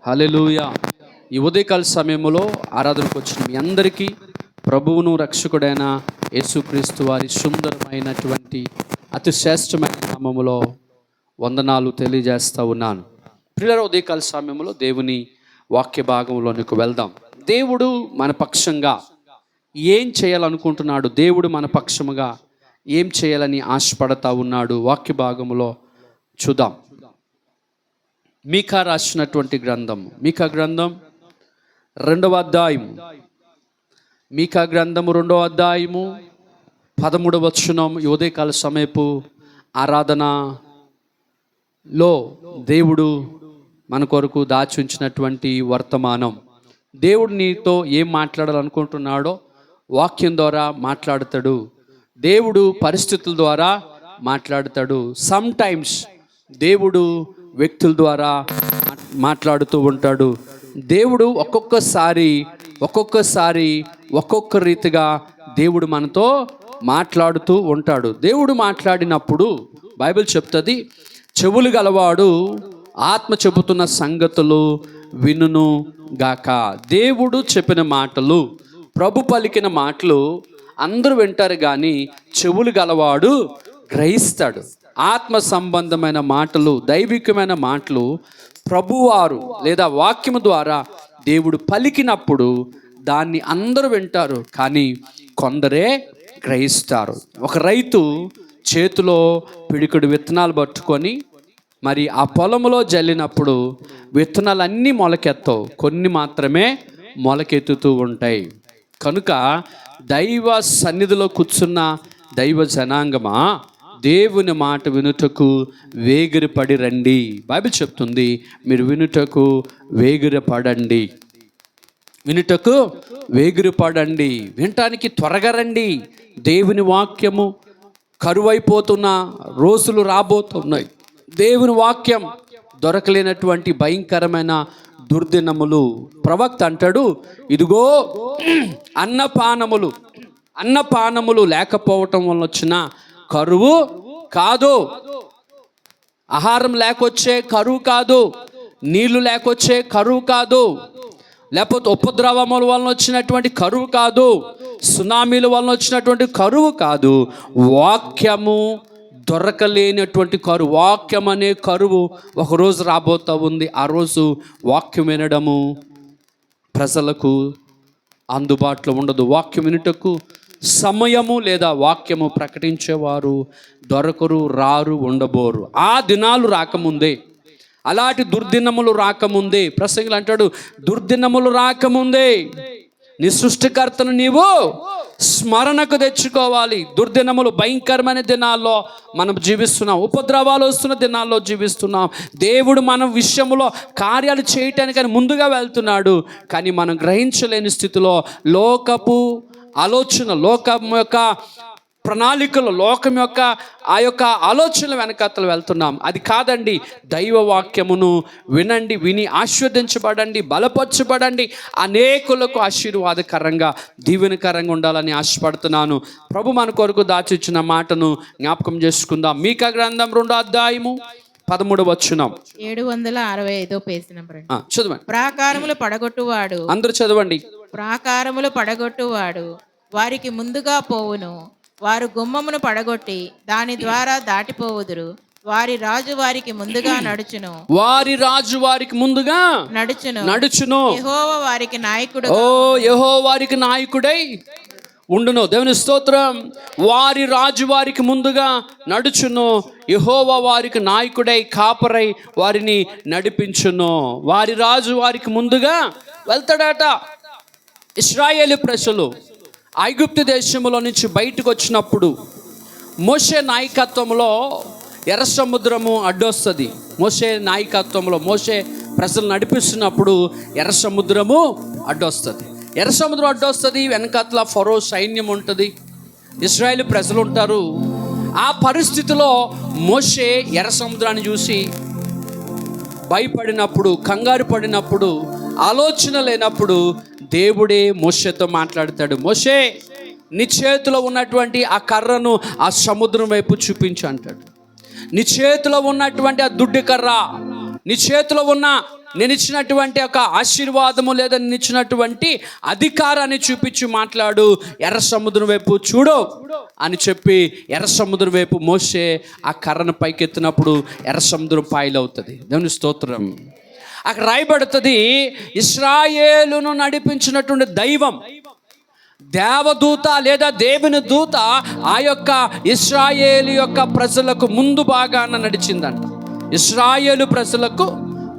హల్లెలూయా. ఈ ఉదయకాల సమయంలో ఆరాధనకు వచ్చిన మీ అందరికీ ప్రభువును రక్షకుడైన యేసుక్రీస్తు వారి సుందరమైనటువంటి అతి శ్రేష్టమైన నామములో వందనాలు తెలియజేస్తూ ఉన్నాను. ప్రియులారా, ఉదయకాల సమయంలో దేవుని వాక్య భాగంలోనికి వెళ్దాం. దేవుడు మన పక్షంగా ఏం చేయాలనుకుంటున్నాడు, దేవుడు మన పక్షముగా ఏం చేయాలని ఆశపడతా ఉన్నాడు, వాక్య భాగంలో చూద్దాం. మీకా రాసినటువంటి గ్రంథం, మీకా గ్రంథం 2వ అధ్యాయము, మీకా గ్రంథము 2వ అధ్యాయము 13వ వచనం. ఈ ఉదయకాల సమయపు ఆరాధనలో దేవుడు మన కొరకు దాచి ఉంచినటువంటి వర్తమానం. దేవుడు నీతో ఏం మాట్లాడాలనుకుంటున్నాడో వాక్యం ద్వారా మాట్లాడతాడు. దేవుడు పరిస్థితుల ద్వారా మాట్లాడతాడు. సమ్ టైమ్స్ దేవుడు వ్యక్తుల ద్వారా మాట్లాడుతూ ఉంటాడు. దేవుడు ఒక్కొక్కసారి ఒక్కొక్క రీతిగా దేవుడు మనతో మాట్లాడుతూ ఉంటాడు. దేవుడు మాట్లాడినప్పుడు బైబిల్ చెప్తుంది, చెవులు గలవాడు ఆత్మ చెబుతున్న సంగతులు వినును గాక. దేవుడు చెప్పిన మాటలు, ప్రభు పలికిన మాటలు అందరూ వింటారు, కానీ చెవులు గలవాడు గ్రహిస్తాడు. ఆత్మ సంబంధమైన మాటలు, దైవికమైన మాటలు ప్రభువారు లేదా వాక్యము ద్వారా దేవుడు పలికినప్పుడు దాన్ని అందరూ వింటారు, కానీ కొందరే గ్రహిస్తారు. ఒక రైతు చేతిలో పిడికుడు విత్తనాలు పట్టుకొని మరి ఆ పొలంలో జల్లినప్పుడు విత్తనాలన్నీ మొలకెత్తవు, కొన్ని మాత్రమే మొలకెత్తుతూ ఉంటాయి. కనుక దైవ సన్నిధిలో కూర్చున్న దైవ జనాంగమా, దేవుని మాట వినుటకు వేగిరపడి రండి. బైబిల్ చెప్తుంది, మీరు వినుటకు వేగిరపడండి, వినుటకు వేగిరపడండి, వినటానికి త్వరగా రండి. దేవుని వాక్యము కరువైపోతున్న రోజులు రాబోతున్నాయి. దేవుని వాక్యం దొరకలేనటువంటి భయంకరమైన దుర్దినములు. ప్రవక్త అంటాడు, ఇదిగో అన్నపానములు లేకపోవటం వల్ల వచ్చిన కరువు కాదు, ఆహారం లేకొచ్చే కరువు కాదు, నీళ్లు లేకొచ్చే కరువు కాదు, లేకపోతే ఉపద్రవముల వలన వచ్చినటువంటి కరువు కాదు, సునామీల వలన వచ్చినటువంటి కరువు కాదు, వాక్యము దొరకలేనటువంటి కరువు. వాక్యం అనే కరువు ఒకరోజు రాబోతూ ఉంది. ఆ రోజు వాక్యం వినడము ప్రజలకు అందుబాటులో ఉండదు. వాక్యం వినుటకు సమయము లేదా వాక్యము ప్రకటించేవారు దొరకరు, రారు, ఉండబోరు. ఆ దినాలు రాకముందే, అలాంటి దుర్దినములు రాకముందే, ప్రసంగులు అంటాడు, దుర్దినములు రాకముందే నీ సృష్టికర్తను నీవు స్మరణకు తెచ్చుకోవాలి. దుర్దినములు, భయంకరమైన దినాల్లో మనం జీవిస్తున్నాం, ఉపద్రవాలు వస్తున్న దినాల్లో జీవిస్తున్నాం. దేవుడు మన విషయంలో కార్యాలు చేయటానికి ముందుగా వెళ్తున్నాడు, కానీ మనం గ్రహించలేని స్థితిలో లోకపు ఆలోచన, లోకం యొక్క ప్రణాళికలు, లోకం యొక్క ఆ యొక్క ఆలోచనల వెనకత్తలు వెళ్తున్నాం. అది కాదండి. దైవ వాక్యమును వినండి, విని ఆశీర్వదించబడండి, బలపరచబడండి, అనేకులకు ఆశీర్వాదకరంగా దీవెనకరంగా ఉండాలని ఆశపడుతున్నాను. ప్రభు మన కొరకు దాచిచ్చిన మాటను జ్ఞాపకం చేసుకుందాం. మీకా గ్రంథం 2వ అధ్యాయము 13వ వచనం. 765 పేజీ నంబర్. చదవండి. ప్రాకారములు పడగొట్టువాడు, అందరూ చదవండి. ప్రాకారములు పడగొట్టువాడు వారికి ముందుగా పోవును, వారు గుమ్మమును పడగొట్టి దాని ద్వారా దాటిపోవుదురు. వారి రాజు వారికి ముందుగా నడుచును, వారి రాజు వారికి ముందుగా నడుచును. యెహోవా వారికి నాయకుడు, యెహోవా వారికి నాయకుడై ఉండును. దేవుని స్తోత్రం. వారి రాజు వారికి ముందుగా నడుచును, యెహోవా వారికి నాయకుడై కాపరై వారిని నడిపించును. వారి రాజు వారికి ముందుగా వెళ్తాడట. ఇశ్రాయేలు ప్రజలు ఐగుప్తు దేశంలో నుంచి బయటకు వచ్చినప్పుడు మోషే నాయకత్వంలో ఎర్ర సముద్రము అడ్డొస్తుంది. మోషే నాయకత్వంలో మోషే ప్రజలు నడిపిస్తున్నప్పుడు ఎర్ర సముద్రము అడ్డొస్తుంది. ఎర్ర సముద్రం అడ్డొస్తుంది, వెనకాతల ఫరో సైన్యం ఉంటుంది, ఇశ్రాయేలు ప్రజలు ఉంటారు. ఆ పరిస్థితిలో మోషే ఎర్ర సముద్రాన్ని చూసి భయపడినప్పుడు, కంగారు పడినప్పుడు, ఆలోచన లేనప్పుడు దేవుడే మోషేతో మాట్లాడతాడు. మోషే, నీ చేతిలో ఉన్నటువంటి ఆ కర్రను ఆ సముద్రం వైపు చూపించు అంటాడు. నీ చేతిలో ఉన్నటువంటి ఆ దుడ్డి కర్ర, నీ చేతిలో ఉన్న నేను ఇచ్చినటువంటి ఒక ఆశీర్వాదము లేదా నేను ఇచ్చినటువంటి అధికారాన్ని చూపించి మాట్లాడు, ఎర్ర సముద్రం వైపు చూడు అని చెప్పి ఎర్ర సముద్రం వైపు మోసే ఆ కర్రను పైకెత్తినప్పుడు ఎర్ర సముద్రం పాయలవుతుంది. దేవుని స్తోత్రం. అక్కడ రాయబడుతుంది, ఇశ్రాయేలును నడిపించినటువంటి దైవం, దేవదూత లేదా దేవుని దూత ఆ యొక్క ఇశ్రాయేలు యొక్క ప్రజలకు ముందు భాగాన నడిచిందంట. ఇశ్రాయేలు ప్రజలకు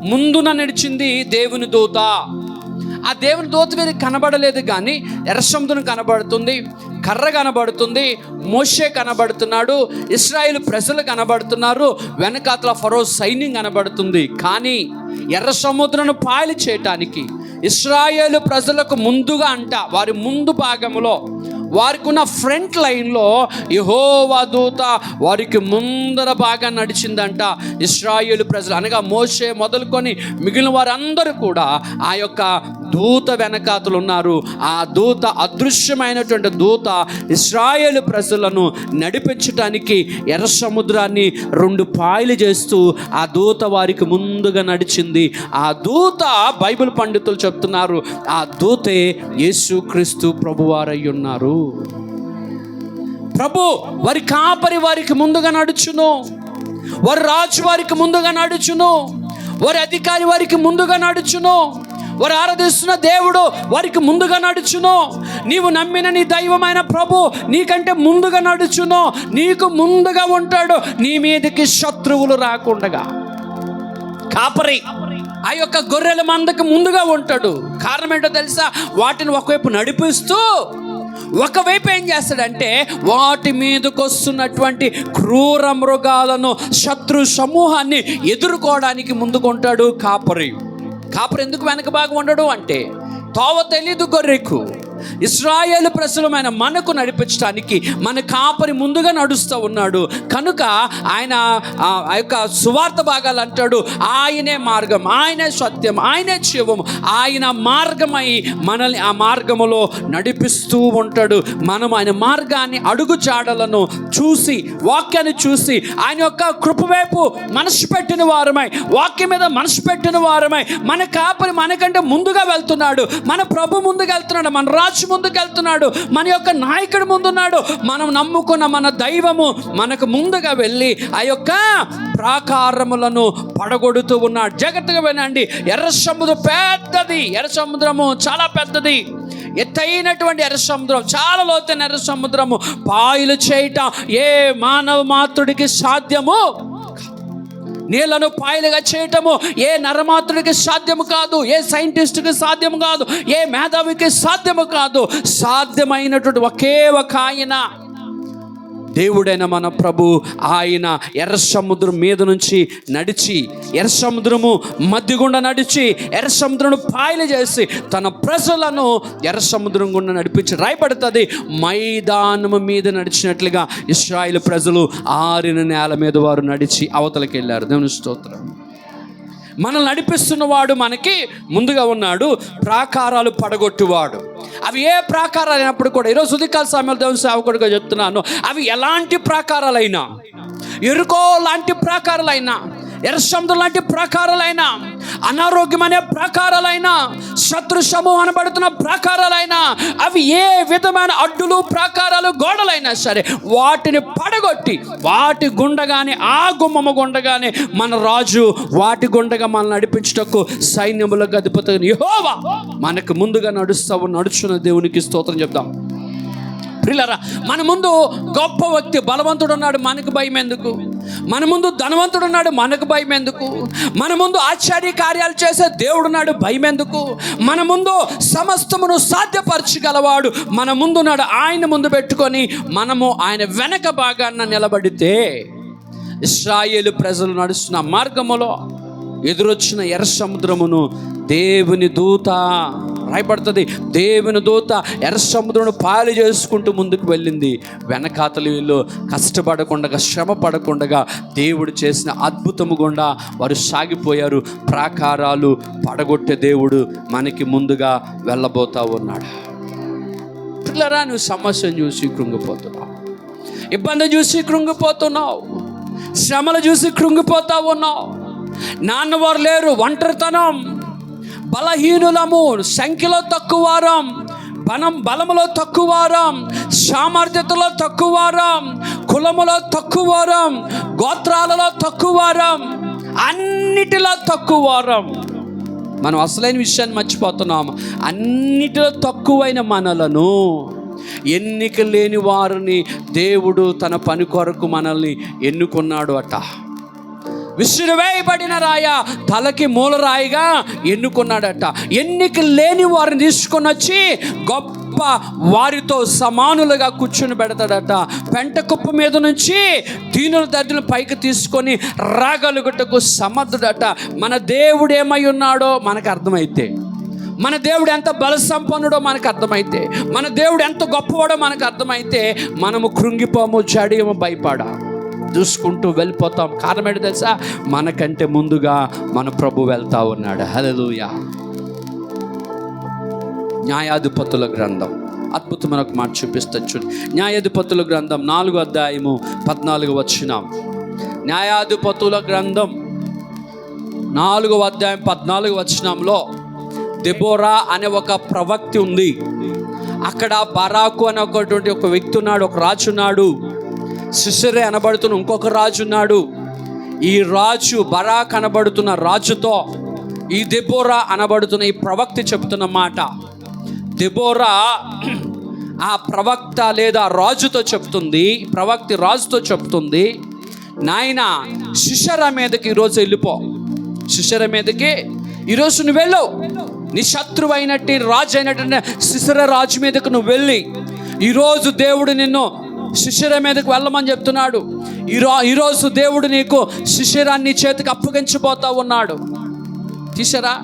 ముందున నడిచింది దేవుని దూత. ఆ దేవుని దూత మీద కనబడలేదు కానీ ఎర్ర సముద్రం కనబడుతుంది, కర్ర కనబడుతుంది, మోషే కనబడుతున్నాడు, ఇశ్రాయేలు ప్రజలు కనబడుతున్నారు, వెనకాతల ఫరో సైన్యం కనబడుతుంది. కానీ ఎర్ర సముద్రం పాయలు చేయటానికి ఇశ్రాయేలు ప్రజలకు ముందుగా అంట, వారి ముందు భాగంలో వారికి ఉన్న ఫ్రంట్ లైన్లో యెహోవా దూత వారికి ముందర బాగా నడిచిందంట. ఇశ్రాయేలు ప్రజలు అనగా మోషే మొదలుకొని మిగిలిన వారందరూ కూడా ఆ యొక్క దూత వెనకాతలు ఉన్నారు. ఆ దూత, అదృశ్యమైనటువంటి దూత ఇశ్రాయేలు ప్రజలను నడిపించటానికి ఎర్ర సముద్రాన్ని 2 పాయలు చేస్తూ ఆ దూత వారికి ముందుగా నడిచింది. ఆ దూత, బైబిల్ పండితులు చెప్తున్నారు, ఆ దూతే యేసుక్రీస్తు ప్రభువారై ఉన్నారు. ప్రభు వారి కాపరి వారికి ముందుగా నడుచును, వారి రాజు వారికి ముందుగా నడుచును, వారి అధికారి వారికి ముందుగా నడుచును, వారు ఆరాధిస్తున్న దేవుడు వారికి ముందుగా నడుచును. నీవు నమ్మిన నీ దైవమైన ప్రభు నీకంటే ముందుగా నడుచును, నీకు ముందుగా ఉంటాడు, నీ మీదకి శత్రువులు రాకుండగా. కాపరి ఆ యొక్క గొర్రెల మందకు ముందుగా ఉంటాడు. కారణం ఏంటో తెలుసా? వాటిని ఒకవైపు నడిపిస్తూ ఒకవైపు ఏం చేస్తాడంటే వాటి మీదకి వస్తున్నటువంటి క్రూర మృగాలను, శత్రు సమూహాన్ని ఎదుర్కోవడానికి ముందుకుంటాడు కాపరి. కాపరి ఎందుకు వెనక భాగం ఉండడు అంటే, తోవ తెలీదు గొర్రెకు. ఇశ్రాయేలు ప్రజలమైన మనకు నడిపించడానికి మన కాపరి ముందుగా నడుస్తూ ఉన్నాడు కనుక ఆయన ఆ యొక్క సువార్త భాగాలు అంటాడు, ఆయనే మార్గం, ఆయనే సత్యం, ఆయనే జీవం, ఆయన మార్గమై మనల్ని ఆ మార్గములో నడిపిస్తూ ఉంటాడు. మనం ఆయన మార్గాన్ని, అడుగు జాడలను చూసి, వాక్యాన్ని చూసి ఆయన యొక్క కృప వైపు మనసు పెట్టిన వారమై, వాక్యం మీద మనసు పెట్టిన వారమై, మన కాపరి మనకంటే ముందుగా వెళ్తున్నాడు, మన ప్రభు ముందుకు వెళ్తున్నాడు, మన రాజు ముందుకు వెళ్తున్నాడు, మన యొక్క నాయకుడు ముందున్నాడు, మనం నమ్ముకున్న మన దైవము మనకు ముందుగా వెళ్ళి ఆ యొక్క ప్రాకారములను పడగొడుతూ ఉన్నాడు. జాగ్రత్తగా వినండి, ఎర్ర సముద్రం పెద్దది, ఎర్ర సముద్రము చాలా పెద్దది, ఎత్తైనటువంటి ఎర్ర సముద్రం, చాలా లోతైన ఎర్ర సముద్రము పాయలు చేయటం ఏ మానవ మాత్రుడికి సాధ్యము, నీళ్లను పాయలుగా చేయటము ఏ నరమాత్రుడికి సాధ్యము కాదు, ఏ సైంటిస్టుకి సాధ్యము కాదు, ఏ మేధావికి సాధ్యము కాదు. సాధ్యమైనటువంటి ఒకే ఒక ఆయన, దేవుడైన మన ప్రభు. ఆయన ఎర్ర సముద్రం మీద నుంచి నడిచి, ఎర్ర సముద్రము మధ్య గుండా నడిచి, ఎర్ర సముద్రం పాయలు చేసి తన ప్రజలను ఎర్ర సముద్రం గుండా నడిపించి, రాయబడుతుంది, మైదానము మీద నడిచినట్లుగా ఇశ్రాయేలు ప్రజలు ఆరిన నేల మీద వారు నడిచి అవతలకి వెళ్ళారు. దేవుని స్తోత్రం. మనల్ని నడిపిస్తున్నవాడు మనకి ముందుగా ఉన్నాడు, ప్రాకారాలు పడగొట్టువాడు. అవి ఏ ప్రాకారాలు అయినప్పుడు కూడా, ఈరోజు ఉదయకాల సమయంలో దేవుని సేవకుడిగా చెప్తున్నాను, అవి ఎలాంటి ప్రాకారాలైనా, ఎరుకో లాంటి ప్రాకారాలైనా, ఎర్ర సముద్రం లాంటి ప్రాకారాలైనా, అనారోగ్యం అనే ప్రాకారాలైనా, శత్రు సమూహం అనబడుతున్న ప్రాకారాలైనా, అవి ఏ విధమైన అడ్డులు, ప్రాకారాలు, గోడలైనా సరే వాటిని పడగొట్టి వాటి గుండగానే, ఆ గుమ్మము గుండగానే మన రాజు వాటి గుండగా మనల్ని నడిపించుటకు సైన్యములకు అధిపతి యెహోవా మనకు ముందుగా నడుచున్న దేవునికి స్తోత్రం చెప్దాం. ప్రియులారా, మన ముందు గొప్ప వ్యక్తి, బలవంతుడు ఉన్నాడు, మనకు భయం ఎందుకు? మన ముందు ధనవంతుడు ఉన్నాడు, మనకు భయం ఎందుకు? మన ముందు ఆశ్చర్య కార్యాలు చేసే దేవుడు ఉన్నాడు, భయం ఎందుకు? మన ముందు సమస్తమును సాధ్యపరచగలవాడు మన ముందున్నాడు, ఆయన ముందు పెట్టుకొని మనము ఆయన వెనక భాగాన నిలబడితే, ఇశ్రాయేలు ప్రజలు నడుస్తున్న మార్గములో ఎదురొచ్చిన ఎర్ర సముద్రమును దేవుని దూత, రాయబడుతుంది, దేవుని దూత ఎర్ర సముద్రం పాలు చేసుకుంటూ ముందుకు వెళ్ళింది. వెనకాతలు వీళ్ళు కష్టపడకుండా, శ్రమ పడకుండా దేవుడు చేసిన అద్భుతము గుండా వారు సాగిపోయారు. ప్రాకారాలు పడగొట్టే దేవుడు మనకి ముందుగా వెళ్ళబోతా ఉన్నాడు. పిల్లరా, నువ్వు సమస్యను చూసి కృంగిపోతున్నావు, ఇబ్బంది చూసి కృంగిపోతున్నావు, శ్రమలు చూసి కృంగిపోతా ఉన్నావు. నాన్నవారు లేరు, ఒంటరితనం, బలహీనులము, సంఖ్యలో తక్కువారం, బలములో తక్కువారం, సామర్థ్యతలో తక్కువారం, కులములో తక్కువారం, గోత్రాలలో తక్కువారం, అన్నిటిలో తక్కువారం. మనం అసలైన విషయాన్ని మర్చిపోతున్నాము. అన్నిటిలో తక్కువైన మనలను, ఎన్నిక లేని వారిని దేవుడు తన పని కొరకు మనల్ని ఎన్నుకున్నాడు అట. విసిరివేయబడిన రాయ తలకి మూలరాయిగా ఎన్నుకున్నాడట. ఎన్నిక లేని వారిని తీసుకొని వచ్చి గొప్ప వారితో సమానులుగా కూర్చుని పెడతాడట. పెంట కుప్ప మీద నుంచి దీనుల దద్దులు పైకి తీసుకొని రాగలుగుటకు సమర్థుడట. మన దేవుడు ఏమై ఉన్నాడో మనకు అర్థమైతే, మన దేవుడు ఎంత బల సంపన్నుడో మనకు అర్థమైతే, మన దేవుడు ఎంత గొప్పవాడో మనకు అర్థమైతే, మనము కృంగిపోము, జడియము, భయపడ చూసుకుంటూ వెళ్ళిపోతాం. కారణం ఏంటో తెలుసా? మనకంటే ముందుగా మన ప్రభు వెళ్తా ఉన్నాడు. హల్లెలూయా. న్యాయాధిపతుల గ్రంథం అద్భుతమైన ఒక మాట చూపిస్తాను చూడు. న్యాయాధిపతుల గ్రంథం 4వ అధ్యాయము 14వ వచనం. న్యాయాధిపతుల గ్రంథం 4వ అధ్యాయం 14వ వచనంలో దెబోరా అనే ఒక ప్రవక్తి ఉంది. అక్కడ బరాకు అనే ఒక వ్యక్తి ఉన్నాడు, ఒక రాజు ఉన్నాడు. సిసెరా అనబడుతున్న ఇంకొక రాజు ఉన్నాడు. ఈ రాజు, బరాక్ అనబడుతున్న రాజుతో ఈ దెబోరా అనబడుతున్న ఈ ప్రవక్తి చెప్తున్న మాట. దెబోరా ఆ ప్రవక్త లేదా రాజుతో చెప్తుంది, ప్రవక్తి రాజుతో చెప్తుంది, నాయన సిసెరా మీదకి ఈరోజు వెళ్ళిపో, సిసెరా మీదకి ఈరోజు నువ్వు వెళ్ళు, నీ శత్రువు అయినట్టు రాజు అయినట్టు సిసెరా రాజు మీదకు నువ్వు వెళ్ళి, ఈరోజు దేవుడు నిన్ను సిసెరా మీదకు వెళ్ళమని చెప్తున్నాడు. ఈరోజు దేవుడు నీకు సిసెరాన్ని చేతికి అప్పగించబోతా ఉన్నాడు. తీసారా?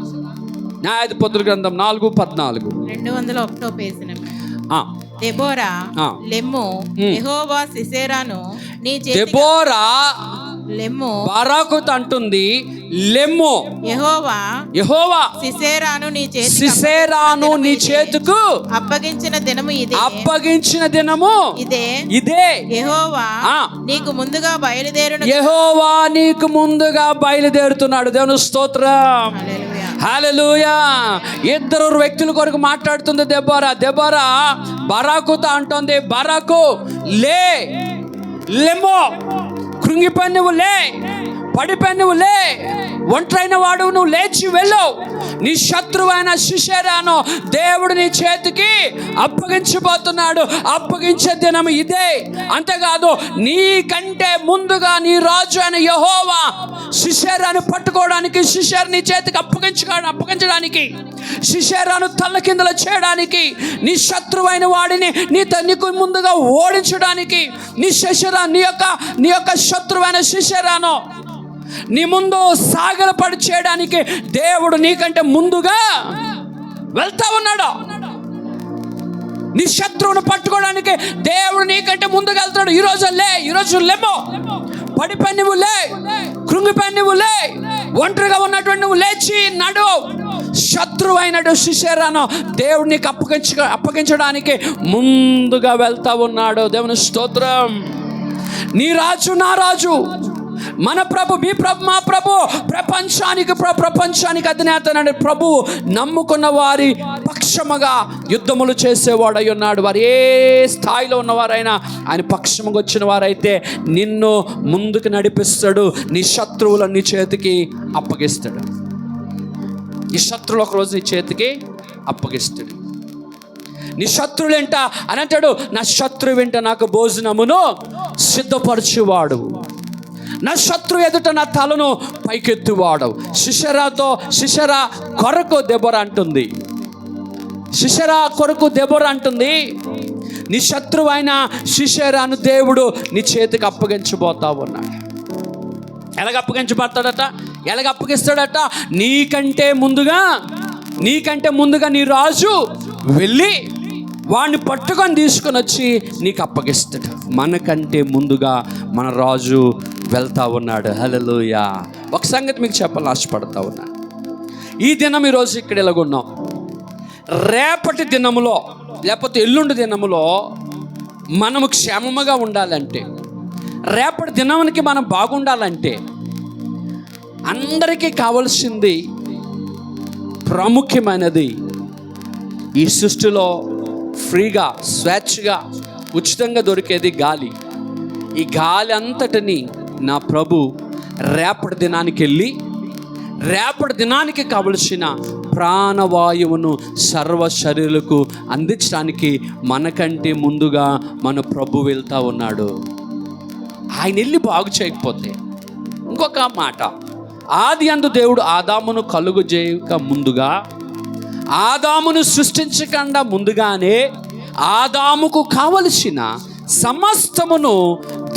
న్యాయాధిపతుల గ్రంథం 4:14. 201 పేజీ. దెబోరా లెమ్ము, యెహోవా సిసెరాను నీ చేతికి, దెబోరా లెమ్ము బారాకుతో అంటుంది, లెమ్ము యెహోవా సిసెరాను నీ చేతుకు అప్పగించిన దినము ఇదే, అప్పగించిన దినము ఇదే. యెహోవా నీకు ముందుగా బయలుదేరును, యెహోవా నీకు ముందుగా బయలుదేరుతున్నాడు. దేవుని స్తోత్రం, హల్లెలూయా. ఇద్దరు వ్యక్తుల కొరకు మాట్లాడుతుంది దెబోరా. బరాకుతో అంటుంది, బరాకు లెమ్మో, కృంగిపోయి నువ్వు లే, పడిపోయి నువ్వు లే, ఒంటరైన వాడు నువ్వు లేచి వెళ్ళు, నీ శత్రువైన సిసెరాను దేవుడు నీ చేతికి అప్పగించబోతున్నాడు, అప్పగించే దినం ఇదే. అంతేకాదు, నీకంటే ముందుగా నీ రాజు అయిన యెహోవా సిసెరాను పట్టుకోవడానికి, సిసెరా నీ చేతికి అప్పగించడానికి, సిసెరాను తల్ల కిందలు చేయడానికి, నీ శత్రువైన వాడిని నీకు ముందుగా ఓడించడానికి, నీ యొక్క శత్రువైన సిసెరాను నీ ముందు సాగలపడి చేయడానికి దేవుడు నీకంటే ముందుగా వెళ్తా ఉన్నాడు. నీ శత్రువును పట్టుకోవడానికి దేవుడు నీకంటే ముందుగా వెళ్తాడు. ఈరోజు లేమో, పడిపోయి నువ్వు లే, కృంగిపోయి నువ్వు లే, ఒంటరిగా ఉన్నటువంటి నువ్వు లేచి నడు. శత్రువు అయినట్టు సిసెరాను దేవుడు నీకు అప్పగించడానికి ముందుగా వెళ్తా ఉన్నాడు. దేవుని స్తోత్రం. నీ రాజు, నా రాజు, మన ప్రభు, మీ ప్రభు, మా ప్రభు, ప్రపంచానికి అధినేత ప్రభు నమ్ముకున్న వారి పక్షముగా యుద్ధములు చేసేవాడై ఉన్నాడు. వారు ఏ స్థాయిలో ఉన్నవారైనా ఆయన పక్షముగా వచ్చిన వారైతే నిన్ను ముందుకు నడిపిస్తాడు. నీ శత్రువులను నీ చేతికి అప్పగిస్తాడు. నీ శత్రువులు ఒకరోజు నీ చేతికి అప్పగిస్తాడు. నీ శత్రువులేంట అని అంటాడు, నా శత్రువు వెంట నాకు భోజనమును సిద్ధపరచువాడు, నా శత్రువు ఎదుట నా తలను పైకెత్తువాడు. సిసెరా కొరకు దెబోరా అంటుంది, సిసెరా కొరకు దెబోరా అంటుంది, నీ శత్రువు అయిన సిసెరాను దేవుడు నీ చేతికి అప్పగించబోతా ఉన్నాడు. ఎలాగ అప్పగించబడతాడట? ఎలాగ అప్పగిస్తాడట? నీకంటే ముందుగా నీ రాజు వెళ్ళి వాడిని పట్టుకొని తీసుకొని వచ్చి నీకు అప్పగిస్తాడు. మనకంటే ముందుగా మన రాజు వెళ్తా ఉన్నాడు. హల్లెలూయా. ఒక సంగతి మీకు చెప్పాలని ఆశపడతా ఉన్నాను. ఈ దినం ఈరోజు ఇక్కడ ఎలాగున్నాం, రేపటి దినములో లేకపోతే ఎల్లుండి దినములో మనము క్షేమముగా ఉండాలంటే, రేపటి దినానికి మనం బాగుండాలంటే అందరికీ కావలసింది ప్రాముఖ్యమైనది ఈ సృష్టిలో ఫ్రీగా, స్వేచ్ఛగా, ఉచితంగా దొరికేది గాలి. ఈ గాలి అంతటిని నా ప్రభు రేపటి దినానికి వెళ్ళి రేపటి దినానికి కావలసిన ప్రాణవాయువును సర్వ శరీరులకు అందించడానికి మనకంటే ముందుగా మన ప్రభు వెళ్తూ ఉన్నాడు. ఆయన వెళ్ళి బాగు చేయకపోతే, ఇంకొక మాట, ఆది అందు దేవుడు ఆదామును కలుగు చేయక ముందుగా, ఆదామును సృష్టించకుండా ముందుగానే ఆదాముకు కావలసిన సమస్తమును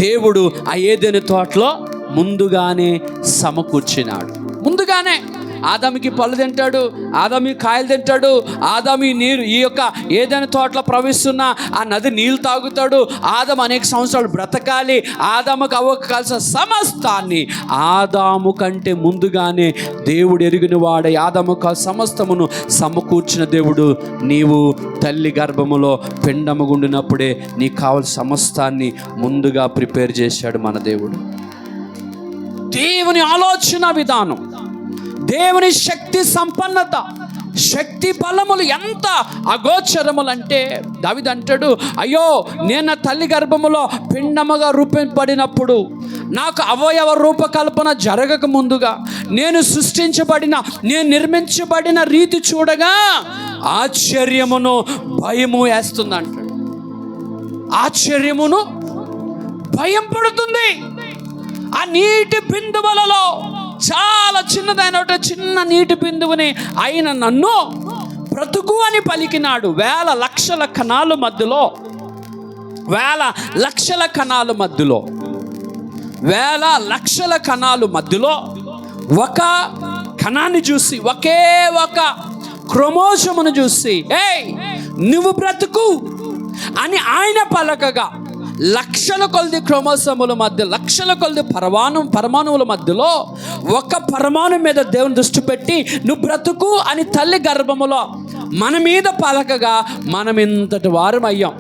దేవుడు ఆ ఏదెను తోటలో ముందుగానే సమకూర్చినాడు. ముందుగానే ఆదాముకి పళ్ళు తింటాడు, ఆదాము కాయలు తింటాడు, ఆదాము ఈ యొక్క ఏదైనా తోటలో ప్రవహిస్తున్న ఆ నది నీళ్ళు తాగుతాడు. ఆదాము అనేక సంవత్సరాలు బ్రతకాలి. ఆదాముకు అవ్వకు కాల్సిన సమస్తాన్ని ఆదాము కంటే ముందుగానే దేవుడు ఎరిగిన వాడే ఆదాముకు సమస్తమును సమకూర్చిన దేవుడు, నీవు తల్లి గర్భములో పిండముగుండినప్పుడే నీకు కావాల్సిన సమస్తాన్ని ముందుగా ప్రిపేర్ చేశాడు మన దేవుడు. దేవుని ఆలోచన విధానం, దేవుని శక్తి సంపన్నత, శక్తి బలములు ఎంత అగోచరములంటే దావీదు అంటాడు, అయ్యో నేను నా తల్లి గర్భములో పిండముగా రూపింపబడినప్పుడు, నాకు అవయవ రూపకల్పన జరగక ముందుగా నేను సృష్టించబడిన, నేను నిర్మించబడిన రీతి చూడగా ఆశ్చర్యమును భయము వేస్తుంది అంటాడు. ఆశ్చర్యమును భయం పడుతుంది. ఆ నీటి బిందువులలో చాలా చిన్నదైన చిన్న నీటి బిందువుని ఆయన నన్ను బ్రతుకు అని పలికినాడు. వేల లక్షల కణాల మధ్యలో, వేల లక్షల కణాల మధ్యలో, వేల లక్షల కణాల మధ్యలో ఒక కణాన్ని చూసి, ఒకే ఒక క్రోమోజోమును చూసి, ఏయ్ నువ్వు బ్రతుకు అని ఆయన పలకగా, లక్షల కొలది క్రోమోసోముల మధ్య, లక్షల కొలది పరమాణువుల మధ్యలో ఒక పరమాణు మీద దేవుని దృష్టి పెట్టి నువ్వు బ్రతుకు అని తల్లి గర్భములో మన మీద పలకగా మనం ఇంతటి వారం అయ్యాం.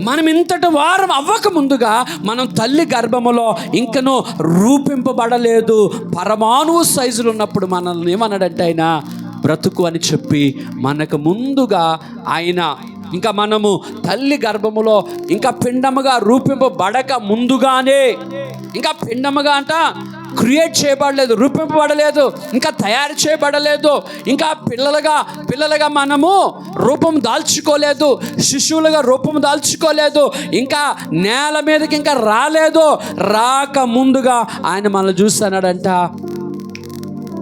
మనం ఇంతటి వారం అవ్వక ముందుగా మనం తల్లి గర్భములో ఇంకనూ రూపింపబడలేదు. పరమాణువు సైజులు ఉన్నప్పుడు మనల్ని ఏమన్నాడంటే ఆయన బ్రతుకు అని చెప్పి మనకు ముందుగా ఆయన, ఇంకా మనము తల్లి గర్భములో ఇంకా పిండముగా రూపింపబడక ముందుగానే, ఇంకా పిండముగా అంట క్రియేట్ చేయబడలేదు, రూపింపబడలేదు, ఇంకా తయారు చేయబడలేదు, ఇంకా పిల్లలుగా మనము రూపం దాల్చుకోలేదు, శిశువులుగా రూపం దాల్చుకోలేదు, ఇంకా నేల మీదకి ఇంకా రాలేదు. రాక ముందుగా ఆయన మనల్ని చూస్తున్నాడంట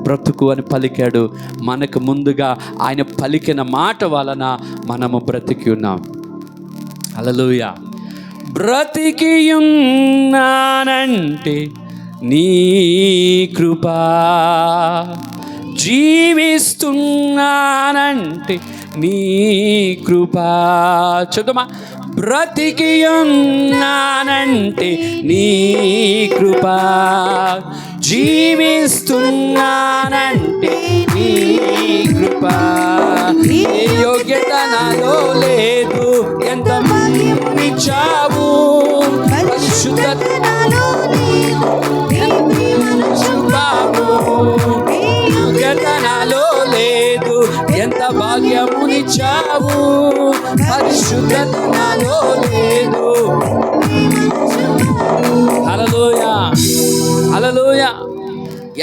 బ్రతుకు అని పలికాడు. మనకు ముందుగా ఆయన పలికిన మాట వలన మనము బ్రతికి ఉన్నాం. హల్లెలూయా. బ్రతికి ఉన్నానంటే నీ కృపా, జీవిస్తున్నానంటే నీ కృపా. చూద్దామా, బ్రతికి ఉన్నానంటే నీ కృపా, జీవిస్తున్నానంటే నీ కృపా. ఏ యోగ్యత నాలో లేదు, ఎంత ఇచ్చావు, పరిశుద్ధత నాలో లేదు, యోగ్యత నాలో లేదు, ఎంత భాగ్యమునిచ్చావు, పరిశుద్ధత నాలో లేదు. హల్లెలూయా, హల్లెలూయా.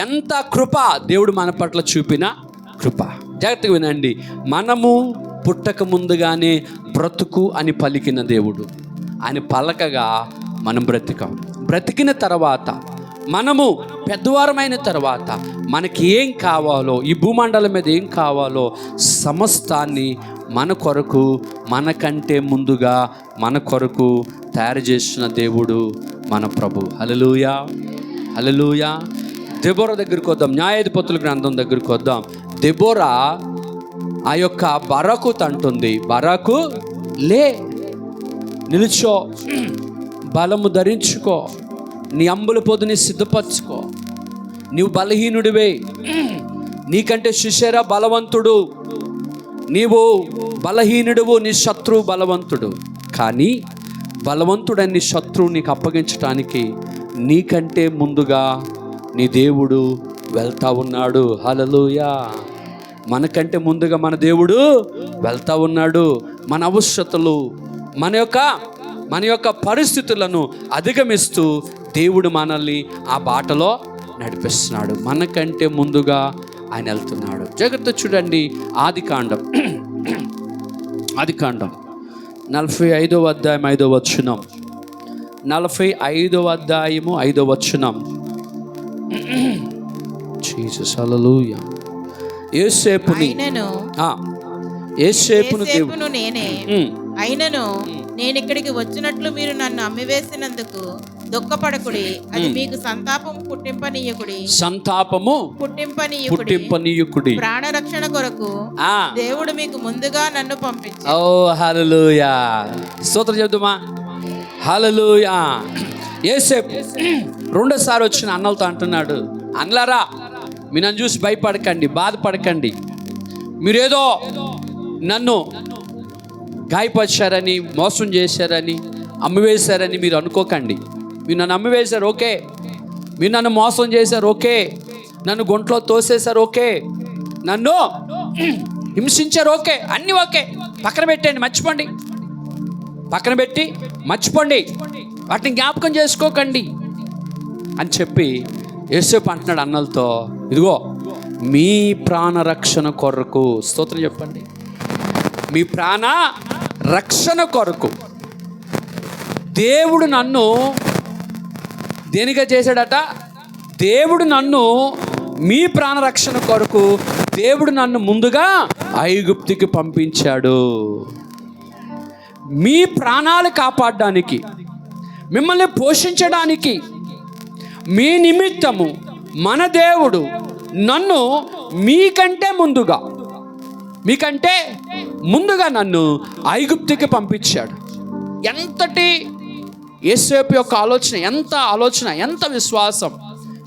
ఎంత కృప దేవుడు మన పట్ల చూపిన కృప. జాగ్రత్తగా వినండి, మనము పుట్టక ముందుగానే బ్రతుకు అని పలికిన దేవుడు, ఆయన పలకగా మనం బ్రతికిన తర్వాత, మనము పెద్దవారమైన తర్వాత మనకి ఏం కావాలో, ఈ భూమండలం మీద ఏం కావాలో సమస్తాన్ని మన కొరకు, మనకంటే ముందుగా మన కొరకు తయారు చేసిన దేవుడు మన ప్రభు. హల్లెలూయా, హల్లెలూయా. దెబోరా దగ్గరికి వద్దాం, న్యాయాధిపతుల గ్రంథం దగ్గరికి వద్దాం. దెబోరా ఆ యొక్క బరాకు తంటుంది, బరాకు లే, నిలుచో, బలము ధరించుకో, నీ అంబుల పొదుని సిద్ధపరచుకో, నీవు బలహీనుడివే, నీకంటే శిష్యరా బలవంతుడు, నీవు బలహీనుడువు, నీ శత్రువు బలవంతుడు. కానీ బలవంతుడని నీ శత్రువు నీకు అప్పగించడానికి నీకంటే ముందుగా నీ దేవుడు వెళ్తా ఉన్నాడు. హల్లెలూయా. మనకంటే ముందుగా మన దేవుడు వెళ్తా ఉన్నాడు. మన అవశ్యతలు, మన యొక్క పరిస్థితులను అధిగమిస్తూ దేవుడు మనల్ని ఆ బాటలో నడిపిస్తున్నాడు. మనకంటే ముందుగా ఆయన వెళ్తున్నాడు. జాగ్రత్త చూడండి. ఆదికాండం 45వ అధ్యాయం 5వ వచనం. 45వ అధ్యాయము 5వ వచనం. జీసస్ హల్లెలూయా. యేసేపును నేనే అయినను నేను ఇక్కడికి వచ్చినట్లు మీరు నన్ను అమ్మివేసినందుకు దుఃఖపడకుడి, అది మీకు సంతాపము పుట్టింపనీయుకుడి. ప్రాణరక్షణ కొరకు దేవుడు మీకు ముందుగా నన్ను పంపించాడు. ఓ హల్లెలూయా. స్తోత్రం చెబుదామా. హల్లెలూయా. యేసేపు రెండోసారి వచ్చిన అన్నలతో అంటున్నాడు, అన్నలారా మీరు నన్ను చూసి భయపడకండి, బాధపడకండి. మీరేదో నన్ను గాయపరిచారని, మోసం చేశారని, అమ్మివేశారని మీరు అనుకోకండి. మీరు నన్ను అమ్మివేశారు, ఓకే. మీరు నన్ను మోసం చేశారు, ఓకే. నన్ను గుంట్లో తోసేశారు, ఓకే. నన్ను హింసించారు, ఓకే. అన్నీ ఓకే. పక్కన పెట్టండి, మర్చిపోండి, వాటిని జ్ఞాపకం చేసుకోకండి అని చెప్పి యేసేపు అంటున్నాడు అన్నలతో, ఇదిగో మీ ప్రాణరక్షణ కొరకు, స్తోత్రం చెప్పండి, మీ ప్రాణ రక్షణ కొరకు దేవుడు నన్ను దేనిగా చేశాడట? దేవుడు నన్ను మీ ప్రాణరక్షణ కొరకు దేవుడు నన్ను ముందుగా ఐగుప్తుకి పంపించాడు. మీ ప్రాణాలు కాపాడడానికి, మిమ్మల్ని పోషించడానికి, మీ నిమిత్తము మన దేవుడు నన్ను మీకంటే ముందుగా నన్ను ఐగుప్తుకి పంపించాడు. ఎంతటి యేసేపు యొక్క ఆలోచన, ఎంత విశ్వాసం.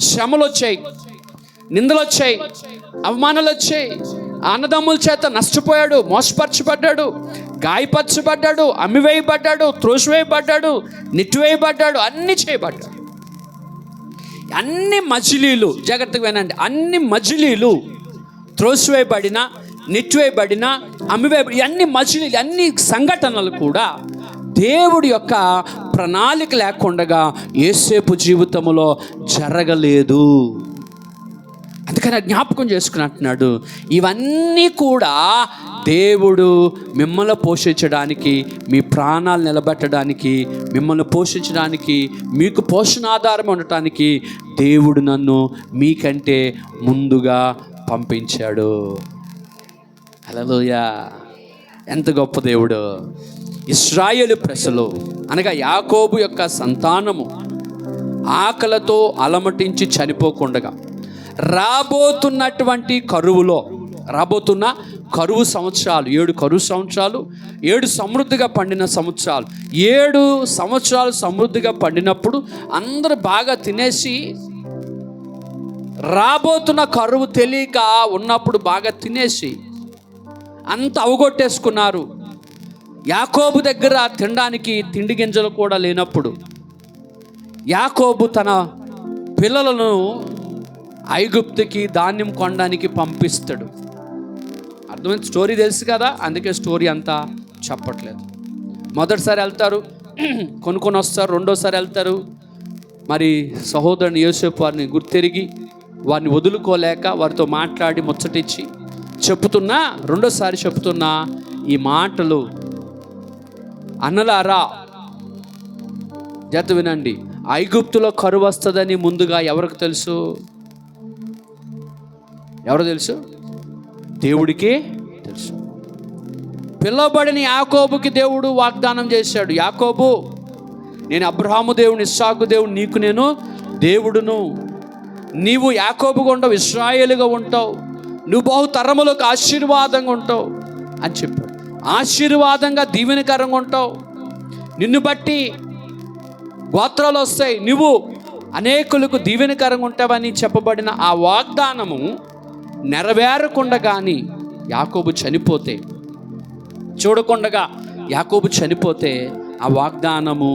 శ్రమలు వచ్చాయి, నిందలు వచ్చాయి, అవమానాలు వచ్చాయి. అన్నదమ్ముల చేత నష్టపోయాడు, మోసపరచబడ్డాడు, గాయపరచబడ్డాడు, అమ్మివేయబడ్డాడు, త్రోసివేయబడ్డాడు, నెట్టివేయబడ్డాడు, అన్నీ చేయబడ్డాడు. అన్ని మజిలీలు, జాగ్రత్తగా వినండి, అన్ని మజిలీలు త్రోసివేయబడిన, నెట్టివేయబడిన, అమ్మివేయబడి, అన్ని మజిలీలు, అన్ని సంఘటనలు కూడా దేవుడి యొక్క ప్రణాళిక లేకుండా యేసేపు జీవితంలో జరగలేదు. అందుకని జ్ఞాపకం చేసుకుని అంటున్నాడు, ఇవన్నీ కూడా దేవుడు మిమ్మల్ని పోషించడానికి, మీ ప్రాణాలు నిలబెట్టడానికి, మిమ్మల్ని పోషించడానికి, మీకు పోషణాధారం ఉండటానికి దేవుడు నన్ను మీకంటే ముందుగా పంపించాడు. హల్లెలూయా. ఎంత గొప్ప దేవుడు. ఇశ్రాయేలు ప్రజలు అనగా యాకోబు యొక్క సంతానము ఆకలితో అలమటించి చనిపోకుండగా రాబోతున్న కరువు సంవత్సరాలు, 7 కరువు సంవత్సరాలు, 7 సమృద్ధిగా పండిన సంవత్సరాలు, 7 సంవత్సరాలు సమృద్ధిగా పండినప్పుడు అందరూ బాగా తినేసి, రాబోతున్న కరువు తెలియక ఉన్నప్పుడు బాగా తినేసి అంత అవగొట్టేసుకున్నారు. యాకోబు దగ్గర తినడానికి తిండి గింజలు కూడా లేనప్పుడు యాకోబు తన పిల్లలను ఐగుప్తుకి ధాన్యం కొనడానికి పంపిస్తాడు. అర్థమైన స్టోరీ తెలుసు కదా, అందుకే స్టోరీ అంతా చెప్పట్లేదు. మొదటిసారి వెళ్తారు, కొనుక్కొని వస్తారు. రెండోసారి వెళ్తారు, మరి సహోదరుని యోసేపు వారిని గుర్తెరిగి వారిని వదులుకోలేక వారితో మాట్లాడి ముచ్చటిచ్చి రెండోసారి చెప్తున్నా ఈ మాటలు, అన్నలారా జాగ్రత్త వినండి, ఐగుప్తులో కరువు వస్తుందని ముందుగా ఎవరికి తెలుసు? ఎవరు తెలుసు? దేవుడికి తెలుసు. పిలువబడిన యాకోబుకి దేవుడు వాగ్దానం చేశాడు, యాకోబు నేను అబ్రహాము దేవుని, ఇస్సాకు దేవుడు, నీకు నేను దేవుడును, నీవు యాకోబుగా ఉండవు, ఇశ్రాయేలుగా ఉంటావు, నువ్వు బహుతరములకు ఆశీర్వాదంగా ఉంటావు అని చెప్పాడు. ఆశీర్వాదంగా, దీవెనకరంగా ఉంటావు, నిన్ను బట్టి గోత్రాలు వస్తాయి, నువ్వు అనేకులకు దీవెనకరంగా ఉంటావని చెప్పబడిన ఆ వాగ్దానము నెరవేరకుండా కానీ యాకోబు చనిపోతే, చూడకుండగా యాకోబు చనిపోతే, ఆ వాగ్దానము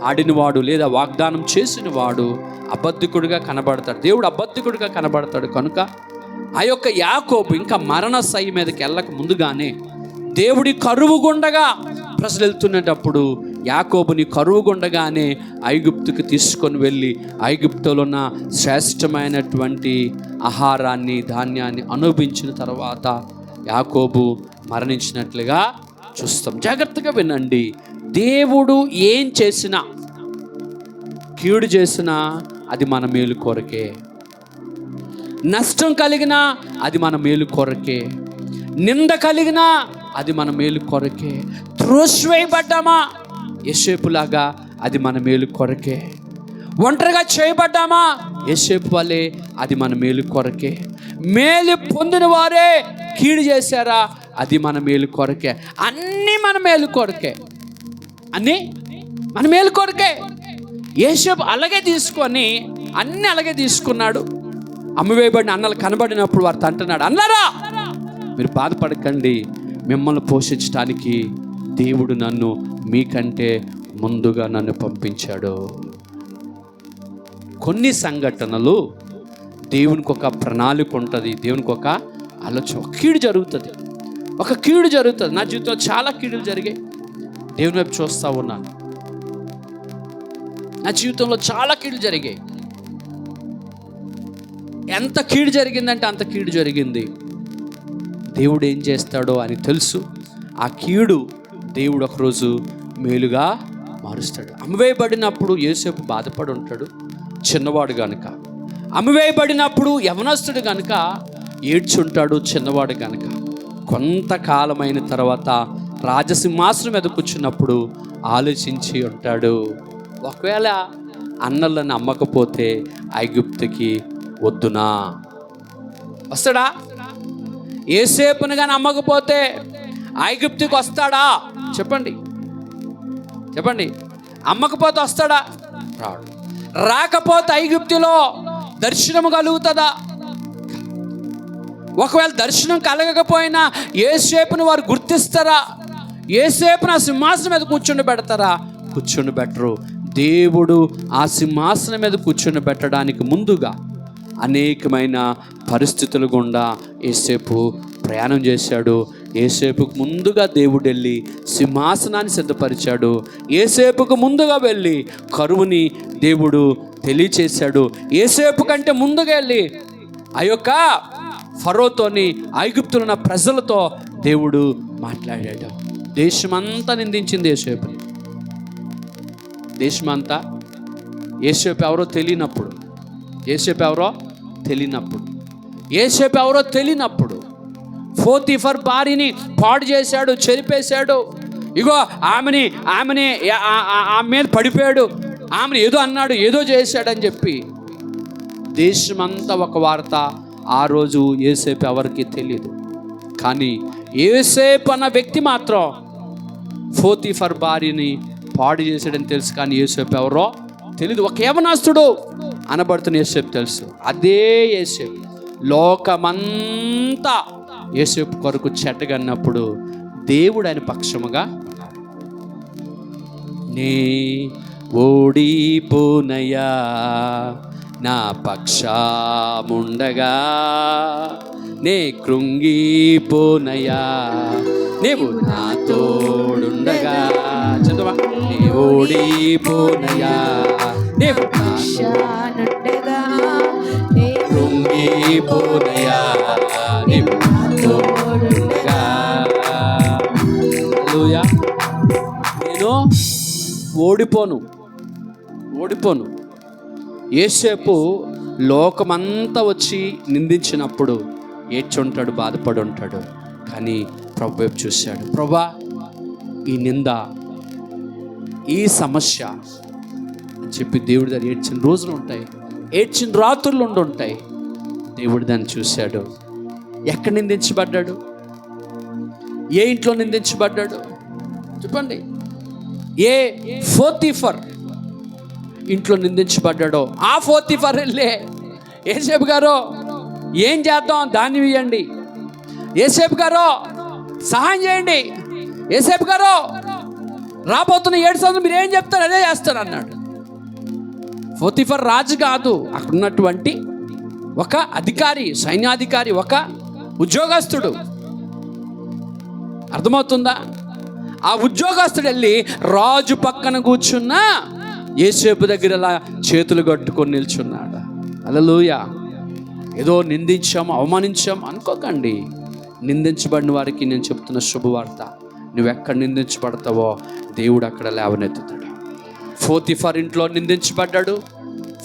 ఆడినవాడు లేదా వాగ్దానం చేసినవాడు అబద్ధికుడిగా కనబడతాడు. దేవుడు అబద్ధికుడిగా కనబడతాడు. కనుక ఆ యొక్క యాకోబు ఇంకా మరణ శయ్య మీదకి వెళ్ళక ముందుగానే దేవుడి కరువు గుండగా ప్రజలు వెళ్తున్నప్పుడు యాకోబుని కరువు గుండగానే ఐగుప్తుకి తీసుకొని వెళ్ళి ఐగుప్తులో ఉన్న శ్రేష్టమైనటువంటి ఆహారాన్ని, ధాన్యాన్ని అనుభవించిన తర్వాత యాకోబు మరణించినట్లుగా చూస్తాం. జాగ్రత్తగా వినండి. దేవుడు ఏం చేసినా, కీడు చేసినా అది మన మేలు కొరకే. నష్టం కలిగినా అది మన మేలు కొరకే. నింద కలిగినా అది మన మేలు కొరకే. త్రోసివేయబడ్డామా యోసేపులాగా అది మన మేలు కొరకే. ఒంటరిగా చేయబడ్డామా యోసేపు వలె అది మన మేలు కొరకే. మేలు పొందిన వారే కీడు చేశారా అది మన మేలు కొరకే. అన్నీ మన మేలు కొరకే. అన్నీ మన మేలు కొరకే. యోసేపు అలాగే తీసుకొని అన్నీ అలాగే తీసుకున్నాడు. అమ్మివేయబడిన అన్నలు కనబడినప్పుడు వారితో అంటున్నాడు, అన్నారా మీరు బాధపడకండి, మిమ్మల్ని పోషించడానికి దేవుడు నన్ను మీకంటే ముందుగా నన్ను పంపించాడు. కొన్ని సంఘటనలు దేవునికి ఒక ప్రణాళిక ఉంటుంది, దేవునికి ఒక ఆలోచన. ఒక కీడు జరుగుతుంది, ఒక కీడు జరుగుతుంది. నా జీవితంలో చాలా కీడులు జరిగాయి. దేవుని వైపు చూస్తూ ఉన్నాను. నా జీవితంలో చాలా కీడు జరిగాయి. ఎంత కీడు జరిగిందంటే అంత కీడు జరిగింది. దేవుడు ఏం చేస్తాడో అని తెలుసు. ఆ కీడు దేవుడు ఒకరోజు మేలుగా మారుస్తాడు. అమ్మివేయబడినప్పుడు యోసేపు బాధపడి ఉంటాడు, చిన్నవాడు కనుక. అమ్మివేయబడినప్పుడు యవనస్తుడు కనుక ఏడ్చుంటాడు, చిన్నవాడు కనుక. కొంతకాలమైన తర్వాత రాజసింహాసనం మీద కూర్చున్నప్పుడు ఆలోచించి ఉంటాడు, ఒకవేళ అన్నలను అమ్మకపోతే ఐగుప్తుకి వద్దునా? వస్తాడా? యోసేపుని కానీ అమ్మకపోతే ఐగుప్తుకి వస్తాడా? చెప్పండి చెప్పండి. అమ్మకపోతే వస్తాడా? రాడు. రాకపోతే ఐగుప్తులో దర్శనం కలుగుతుందా? ఒకవేళ దర్శనం కలగకపోయినా యోసేపుని వారు గుర్తిస్తారా? యోసేపుని ఆ సింహాసనం మీద కూర్చుని పెడతారా? కూర్చుని పెట్టరు. దేవుడు ఆ సింహాసనం మీద కూర్చుని పెట్టడానికి ముందుగా అనేకమైన పరిస్థితుల గుండా యోసేపు ప్రయాణం చేశాడు. యోసేపుకు ముందుగా దేవుడు వెళ్ళి సింహాసనాన్ని సిద్ధపరిచాడు. యోసేపుకు ముందుగా వెళ్ళి కరువుని దేవుడు తెలియచేశాడు. యోసేపు కంటే ముందుగా వెళ్ళి ఆ యొక్క ఫరోతోని, ఐగుప్తులో ఉన్న ప్రజలతో దేవుడు మాట్లాడాడు. దేశమంతా నిందించింది యోసేపుని. దేశమంతా యోసేపు ఎవరో తెలియనప్పుడు, యోసేపు ఎవరో తెలియనప్పుడు పోతీఫర్ భార్యని పాడు చేశాడు, చెరిపేశాడు. ఇగో ఆమె మీద పడిపోయాడు, ఆమెను ఏదో అన్నాడు, ఏదో చేశాడని చెప్పి దేశమంతా ఒక వార్త. ఆ రోజు యోసేపు ఎవరికి తెలియదు. కానీ యోసేపు అన్న వ్యక్తి మాత్రం పోతీఫర్ భార్యని పాడు చేశాడని తెలుసు. కానీ యోసేపు ఎవరో తెలీదు. ఒక యవనస్తుడు అనబడుతున్న యోసేపు తెలుసు. అదే యోసేపు లోకమంతా యోసేపు కొరకు చెడ్డగన్నప్పుడు దేవుడు ఆయన పక్షముగా, నే ఓడిపోనయ్యా నా పక్షముండగా, నే కృంగిపోనయ్యా నీవు నా తోడుండగా. చదువా. నే ఓడిపోనయ్యా నీవు పక్షానుండగా, కృంగిపోనయ్యా నీవు నా తోడుండగా. హల్లెలూయా. నేను ఓడిపోను. యోసేపు లోకమంతా వచ్చి నిందించినప్పుడు ఏడ్చుంటాడు, బాధపడి ఉంటాడు. కానీ ప్రభు వైపు చూశాడు. ప్రభా, ఈ నింద, ఈ సమస్య అని చెప్పి దేవుడి దగ్గర ఏడ్చిన రోజులు ఉంటాయి, ఏడ్చిన రాత్రులు ఉంటాయి. దేవుడు దాన్ని చూశాడు. ఎక్కడ నిందించబడ్డాడు? ఏ ఇంట్లో నిందించబడ్డాడు? చెప్పండి. ఏ పోతీఫర్ ఇంట్లో నిందించబడ్డాడో ఆ పోతీఫర్ వెళ్ళే, యోసేపు గారు ఏం చేద్దాం, దాన్ని ఇవ్వండి, యోసేపు గారు సహాయం చేయండి, యోసేపు గారు రాబోతున్న 7 సంవత్సరాలు మీరు ఏం చెప్తారు అదే చేస్తారు అన్నాడు. పోతీఫర్ రాజు కాదు, అక్కడ ఉన్నటువంటి ఒక అధికారి, సైన్యాధికారి, ఒక ఉద్యోగస్తుడు. అర్థమవుతుందా? ఆ ఉద్యోగస్తుడు వెళ్ళి రాజు పక్కన కూర్చున్న యేసేపు దగ్గర ఇలా చేతులు కట్టుకొని నిల్చున్నాడు. హల్లెలూయా. ఏదో నిందించాము, అవమానించాము అనుకోకండి. నిందించబడిన వారికి నేను చెప్తున్న శుభవార్త, నువ్వెక్కడ నిందించబడతావో దేవుడు అక్కడ లేవనెత్తుతాడు. పోతీఫర్ ఇంట్లో నిందించబడ్డాడు,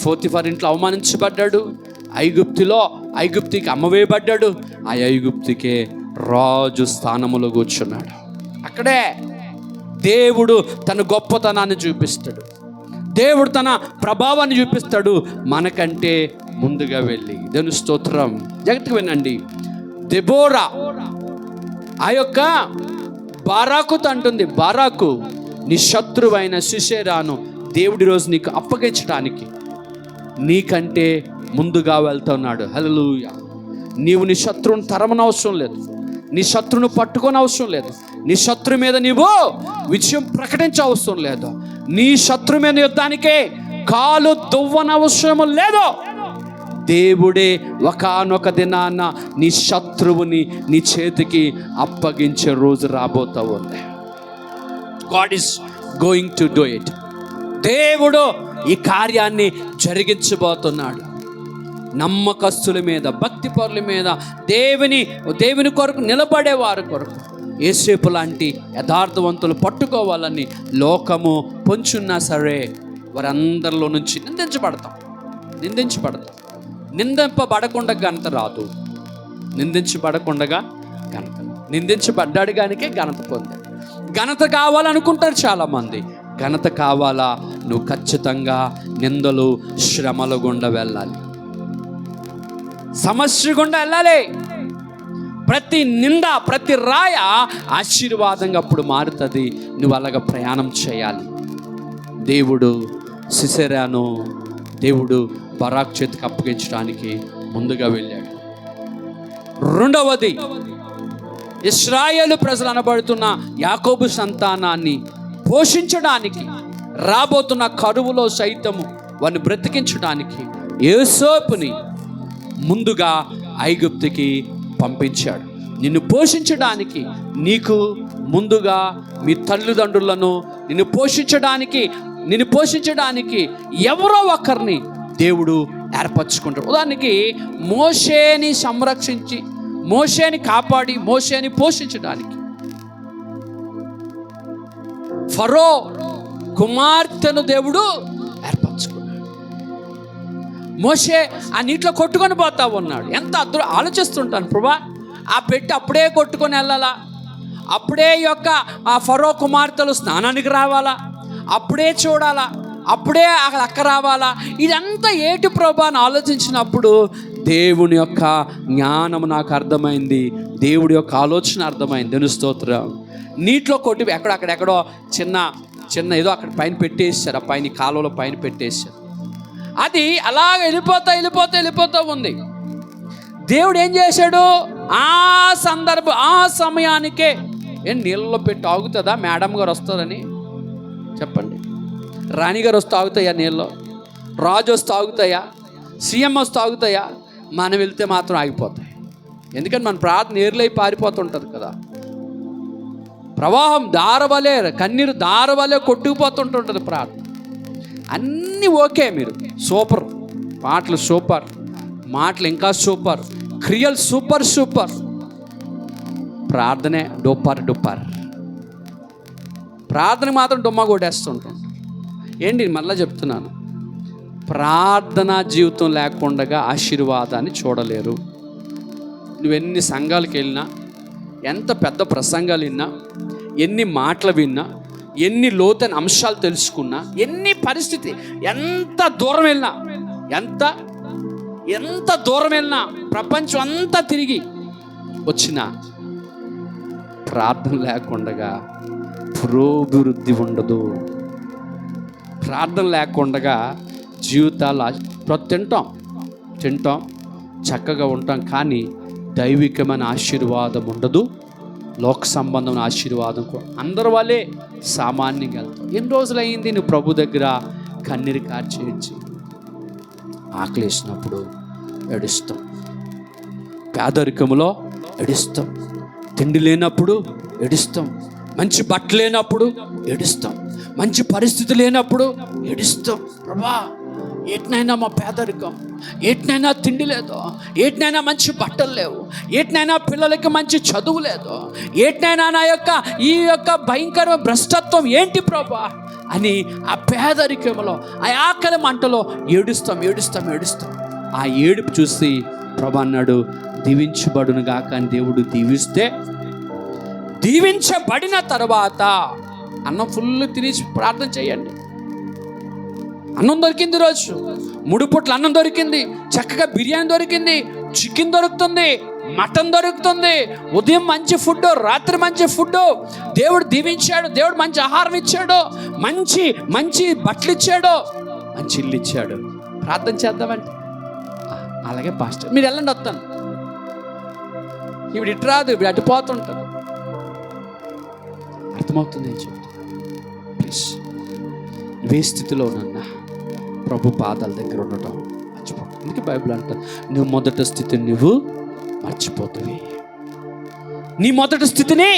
పోతీఫర్ ఇంట్లో అవమానించబడ్డాడు. ఐగుప్తికి అమ్మవేయబడ్డాడు. ఆ ఐగుప్తికే రాజు స్థానములో కూర్చున్నాడు. అక్కడే దేవుడు తన గొప్పతనాన్ని చూపిస్తాడు, దేవుడు తన ప్రభావాన్ని చూపిస్తాడు మనకంటే ముందుగా వెళ్ళి. దేవుని స్తోత్రం. జాగ్రత్తగా వినండి. దెబోరా ఆ యొక్క బారాకుతో అంటుంది, బారాకు, నీ శత్రువైన సిసెరాను దేవుడి రోజు నీకు అప్పగించడానికి నీకంటే ముందుగా వెళ్తున్నాడు. హల్లెలూయా. నీవు నీ శత్రువుని తరమనవసరం లేదు, నీ శత్రువును పట్టుకొని అవసరం లేదు, నీ శత్రు మీద నీవు విజయం ప్రకటించే అవసరం లేదు, నీ శత్రు మీద యుద్ధానికే కాలు దువ్వనవసరం లేదు. దేవుడే ఒకానొక దినాన నీ శత్రువుని నీ చేతికి అప్పగించే రోజు రాబోతా ఉంది. God is going to do it. దేవుడు ఈ కార్యాన్ని జరిగించబోతున్నాడు. నమ్మకస్తుల మీద, భక్తి పరుల మీద, దేవుని కొరకు నిలబడే వారి కొరకు యేసేపు లాంటి యథార్థవంతులు పట్టుకోవాలని లోకము పొంచున్నా సరే వారందరిలో నుంచి నిందించబడతాం. నిందింపబడకుండా ఘనత రాదు, నిందించబడకుండా ఘనత. నిందించబడ్డాడు గానికే ఘనత పొందాడు. ఘనత కావాలనుకుంటారు చాలామంది. ఘనత కావాలా, నువ్వు ఖచ్చితంగా నిందలు, శ్రమల గుండా వెళ్ళాలి, సమస్య గుండా వెళ్ళాలి. ప్రతి నింద, ప్రతి రాయ ఆశీర్వాదంగా అప్పుడు మారుతుంది. నువ్వు అలాగ ప్రయాణం చేయాలి. దేవుడు సిసెరాను దేవుడు బరాక్ చేతికి అప్పగించడానికి ముందుగా వెళ్ళాడు. రెండవది, ఇశ్రాయేలు ప్రజలు అనబడుతున్న యాకోబు సంతానాన్ని పోషించడానికి, రాబోతున్న కరువులో సైతము వారిని బ్రతికించడానికి యోసేపుని ముందుగా ఐగుప్తుకి పంపించాడు. నిన్ను పోషించడానికి, నీకు ముందుగా మీ తల్లిదండ్రులను నిన్ను పోషించడానికి ఎవరో ఒకరిని దేవుడు ఏర్పరచుకుంటాడు. ఉదాహరణకి మోషేని సంరక్షించి, మోషేని కాపాడి, మోషేని పోషించడానికి ఫరో కుమార్తెను దేవుడు ఏర్పరచుకున్నాడు. మోషే ఆ నీటిలో కొట్టుకొని పోతా ఉన్నాడు. ఎంత ఆలోచిస్తుంటాను, ప్రభా ఆ పెట్టి అప్పుడే కొట్టుకొని వెళ్ళాలా, అప్పుడే యొక్క ఆ ఫరో కుమార్తెలు స్నానానికి రావాలా, అప్పుడే చూడాలా, అప్పుడే అక్క రావాలా, ఇదంతా ఏటి ప్రభా అని ఆలోచించినప్పుడు దేవుని యొక్క జ్ఞానం నాకు అర్థమైంది, దేవుడి యొక్క ఆలోచన అర్థమైంది. దేవుని స్తోత్రం. నీటిలో కొట్టి అక్కడెక్కడో చిన్న ఏదో అక్కడ పైన పెట్టేసారు, ఆ పైన కాలువలో పైన పెట్టేశారు. అది అలాగ వెళ్ళిపోతా ఉంది. దేవుడు ఏం చేశాడు, ఆ సమయానికే నీళ్ళలో పెట్టి ఆగుతుందా? మేడం గారు వస్తుందని చెప్పండి, రాణిగారు వస్తే ఆగుతాయా నీళ్ళు? రాజు వస్తే ఆగుతాయా? సీఎం వస్తే ఆగుతాయా? మనం వెళ్తే మాత్రం ఆగిపోతాయి. ఎందుకంటే మన ప్రార్థన నీరులై పారిపోతుంటుంది కదా. ప్రవాహం దారవలే, కన్నీరు దారవలే కొట్టుకుపోతుంటుంటుంది ప్రార్థన. అన్నీ ఓకే, మీరు సూపర్, పాటలు సూపర్, మాటలు ఇంకా సూపర్, క్రియలు సూపర్, ప్రార్థనే డూపర్. ప్రార్థన మాత్రం డుమ్మా కొట్టేస్తుంటాం. ఏంటి మళ్ళీ చెప్తున్నాను, ప్రార్థనా జీవితం లేకుండా ఆశీర్వాదాన్ని చూడలేరు. నువ్వెన్ని సంఘాలకు వెళ్ళినా, ఎంత పెద్ద ప్రసంగాలు విన్నా, ఎన్ని మాటలు విన్నా, ఎన్ని లోతైన అంశాలు తెలుసుకున్నా, ఎన్ని పరిస్థితి ఎంత దూరం వెళ్ళినా ప్రపంచం అంతా తిరిగి వచ్చినా ప్రార్థన లేకుండా పురోభివృద్ధి ఉండదు. ప్రార్థన లేకుండా జీవితాలు తింటాం చక్కగా ఉంటాం, కానీ దైవికమైన ఆశీర్వాదం ఉండదు. లోక సంబంధమైన ఆశీర్వాదం అందరి వాళ్ళే సామాన్యంగా వెళ్తాం. ఎన్ని రోజులైంది నువ్వు ప్రభు దగ్గర కన్నీరు కార్చేయచ్చు? ఆకలేసినప్పుడు ఏడుస్తాం, పేదరికములో ఏడుస్తాం, తిండి లేనప్పుడు ఏడుస్తాం, మంచి బట్టలు లేనప్పుడు ఏడుస్తాం, మంచి పరిస్థితి లేనప్పుడు ఏడుస్తాం. ప్రభా, ఏటినైనా మా పేదరికం, ఏటినైనా తిండి లేదు, ఏటినైనా మంచి బట్టలు లేవు, ఏటినైనా పిల్లలకి మంచి చదువు లేదు, ఏటినైనా నా యొక్క ఈ యొక్క భయంకర భ్రష్టత్వం ఏంటి ప్రభా అని ఆ పేదరికంలో, ఆ ఆకలి మంటలో ఏడుస్తాం. ఆ ఏడుపు చూసి ప్రభా అన్నాడు, దీవించబడును గాక అని దేవుడు దీవిస్తే, దీవించబడిన తర్వాత అన్నం ఫుల్ తినేసి ప్రార్థన చేయండి. అన్నం దొరికింది, రోజు 3 పూట్ల అన్నం దొరికింది, చక్కగా బిర్యానీ దొరికింది, చికెన్ దొరుకుతుంది, మటన్ దొరుకుతుంది, ఉదయం మంచి ఫుడ్, రాత్రి మంచి ఫుడ్, దేవుడు దీవించాడు, దేవుడు మంచి ఆహారం ఇచ్చాడు, మంచి మంచి బట్టలు ఇచ్చాడు, మంచి ఇల్లు ఇచ్చాడు. ప్రార్థన చేద్దామండి. అలాగే పాస్టర్ మీరు వెళ్ళండి, వస్తాను. ఇప్పుడు ఇటు రాదు, ఇప్పుడు అటు పోతుంటాను. అర్థమవుతుంది ఏం చెప్తాను? ప్లీజ్, నువ్వే స్థితిలో ఉన్నా ప్రభు పాదాల దగ్గర ఉండటం మర్చిపో. అందుకే బైబిల్ అంట, నువ్వు మొదటి స్థితిని నువ్వు మర్చిపోతావి, నీ మొదటి స్థితిని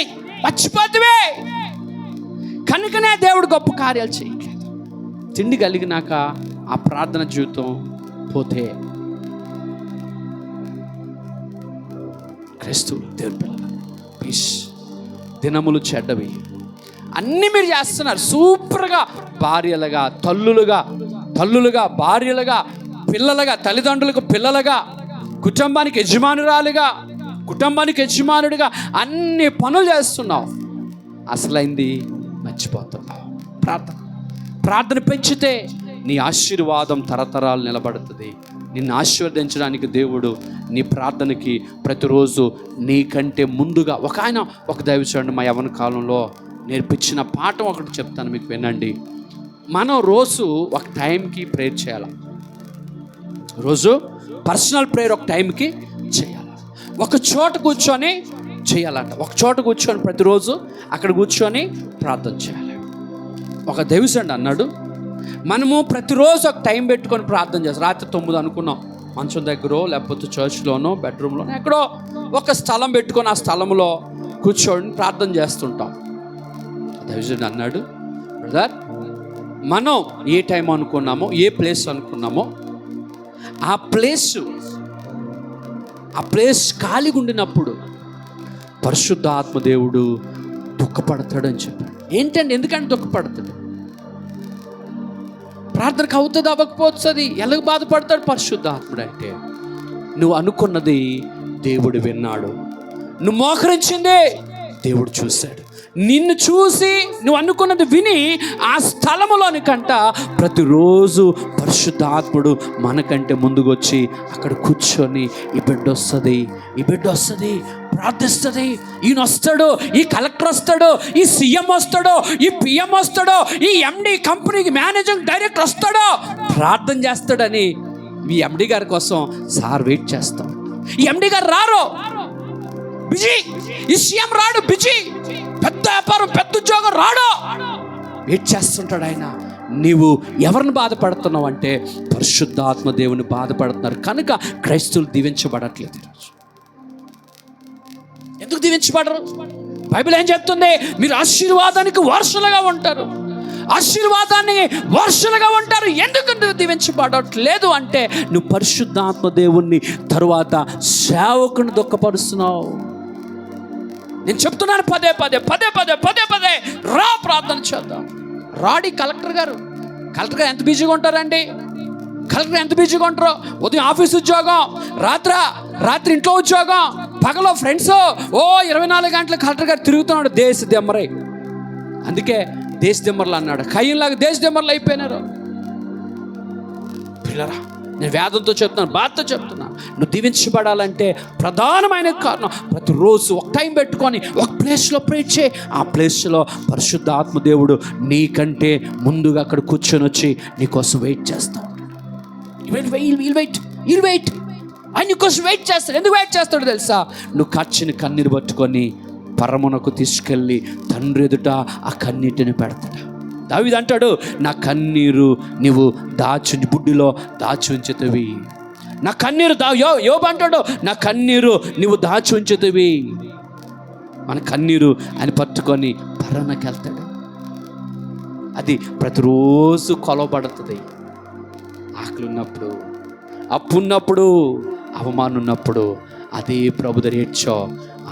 మర్చిపోతావే. కనుకనే దేవుడు గొప్ప కార్యాలు చేయట్లేదు. తిండి కలిగినాక ఆ ప్రార్థన జీవితం పోతే క్రైస్తవులు, దేవుని పిల్లలు, ప్లీజ్, దినములు చెడ్డవి అన్నీ మీరు చేస్తున్నారు. సూపర్గా భార్యలుగా, తల్లులుగా, భార్యలుగా, పిల్లలుగా, తల్లిదండ్రులకు పిల్లలుగా, కుటుంబానికి యజమానుడిగా అన్ని పనులు చేస్తున్నావు. అసలైంది మర్చిపోతున్నావు. ప్రార్థన పెంచితే నీ ఆశీర్వాదం తరతరాలు నిలబడుతుంది. నిన్ను ఆశీర్వదించడానికి దేవుడు నీ ప్రార్థనకి ప్రతిరోజు నీకంటే ముందుగా ఒక దైవజనుడు మా యవ్వన కాలంలో నేర్పించిన పాఠం ఒకటి చెప్తాను మీకు, వినండి. మనం రోజు ఒక టైంకి ప్రేయర్ చేయాలి. రోజు పర్సనల్ ప్రేయర్ ఒక టైంకి చేయాలి. ఒక చోట కూర్చొని చేయాలంట. ఒక చోట కూర్చొని ప్రతిరోజు అక్కడ కూర్చొని ప్రార్థన చేయాలి. ఒక దైవజనుడు అన్నాడు, మనము ప్రతిరోజు ఒక టైం పెట్టుకొని ప్రార్థన చేస్తాం. రాత్రి 9 అనుకున్నాం, మంచం దగ్గర లేకపోతే చర్చ్లోనో బెడ్రూమ్లోనో ఎక్కడో ఒక స్థలం పెట్టుకొని ఆ స్థలంలో కూర్చొని ప్రార్థన చేస్తుంటాం. దైవజనుడు అన్నాడు, బ్రదర్, మనం ఏ టైం అనుకున్నామో, ఏ ప్లేస్ అనుకున్నామో ఆ ప్లేస్ ఖాళీగా ఉండినప్పుడు పరిశుద్ధ ఆత్మదేవుడు దుఃఖపడతాడని చెప్పాడు. ఏంటండి, ఎందుకంటే దుఃఖపడతాడు? ప్రార్థనకు అవుతుంది, అవ్వకపోతుంది, ఎలాగ బాధపడతాడు పరిశుద్ధాత్ముడు అంటే? నువ్వు అనుకున్నది దేవుడు విన్నాడు, నువ్వు మోకరించిందే దేవుడు చూశాడు. నిన్ను చూసి నువ్వు అనుకున్నది విని ఆ స్థలములోనికంట ప్రతిరోజు పరిశుద్ధాత్ముడు మనకంటే ముందుకొచ్చి అక్కడ కూర్చొని ఈ బిడ్డ వస్తుంది ప్రార్థిస్తుంది, ఈయన వస్తాడు, ఈ కలెక్టర్ వస్తాడు, ఈ సీఎం వస్తాడు, ఈ పిఎం వస్తాడు, ఈ ఎండి కంపెనీకి మేనేజింగ్ డైరెక్టర్ వస్తాడు, ప్రార్థన చేస్తాడని మీ ఎండి గారి కోసం సార్ వెయిట్ చేస్తాం. ఈ ఎండి గారు రారు, బిజీ. ఈ సీఎం రాడు, బిజీ. పెద్ద వ్యాపారం, పెద్ద ఉద్యోగం, రాడు, వెయిట్ చేస్తుంటాడు ఆయన. నీవు ఎవరిని బాధపడుతున్నావు అంటే పరిశుద్ధాత్మ దేవుని బాధపడుతున్నారు. కనుక క్రైస్తవులు దీవించబడట్లేదు ఈరోజు. ఎందుకు దీవించబడరు? బైబిల్ ఏం చెప్తుంది? మీరు ఆశీర్వాదానికి వారసులుగా ఉంటారు. ఆశీర్వాదాన్ని వారసులుగా ఉంటారు. ఎందుకు నువ్వు దీవించబడట్లేదు అంటే నువ్వు పరిశుద్ధాత్మ దేవుణ్ణి తరువాత సేవకుని దుఃఖపరుస్తున్నావు. నేను చెప్తున్నాను పదే పదే రా, ప్రార్థన చేద్దాం. రాడి కలెక్టర్ గారు ఎంత బిజీగా ఉంటారండి? కలెక్టర్ ఎంత బిజీగా ఉంటారో. ఉదయం ఆఫీస్ ఉద్యోగం, రాత్రి ఇంట్లో ఉద్యోగం, పగలో ఫ్రెండ్స్, 24 గంటలు కలెక్టర్ గారు తిరుగుతున్నాడు. దేశ దెమ్మరై, అందుకే దేశ దెమ్మర్లు అన్నాడు. కయ్యంలాగా దేశ దెమ్మర్లు అయిపోయినారు. పిల్లరా, నేను వేదంతో చెప్తున్నాను, బాధతో చెప్తున్నాను. నువ్వు దీవించబడాలంటే ప్రధానమైన కారణం ప్రతిరోజు ఒక టైం పెట్టుకొని ఒక ప్లేస్లో ప్రే చేయి. ఆ ప్లేస్లో పరిశుద్ధ ఆత్మదేవుడు నీకంటే ముందుగా అక్కడ కూర్చొని వచ్చి నీకోసం వెయిట్ చేస్తాడు. వెయిట్ ఆయన నీకోసం వెయిట్ చేస్తాడు. ఎందుకు వెయిట్ చేస్తాడు తెలుసా? నువ్వు కార్చిన కన్నీరు పట్టుకొని పరమునకు తీసుకెళ్ళి తండ్రి ఎదుట ఆ కన్నీటిని పెడతాడు. దావీదు అంటాడు, నా కన్నీరు నీవు బుడ్డిలో దాచి ఉంచుతవి. నా కన్నీరు యోబు అంటాడు, నా కన్నీరు నీవు దాచి ఉంచుతవి. మన కన్నీరు ఆయన పట్టుకొని పర్వనకి వెళ్తాడు. అది ప్రతిరోజు కొలవబడుతుంది. ఆకలి ఉన్నప్పుడు, అప్పు ఉన్నప్పుడు, అవమానం ఉన్నప్పుడు అదే ప్రభు దగ్గర ఏడ్చో.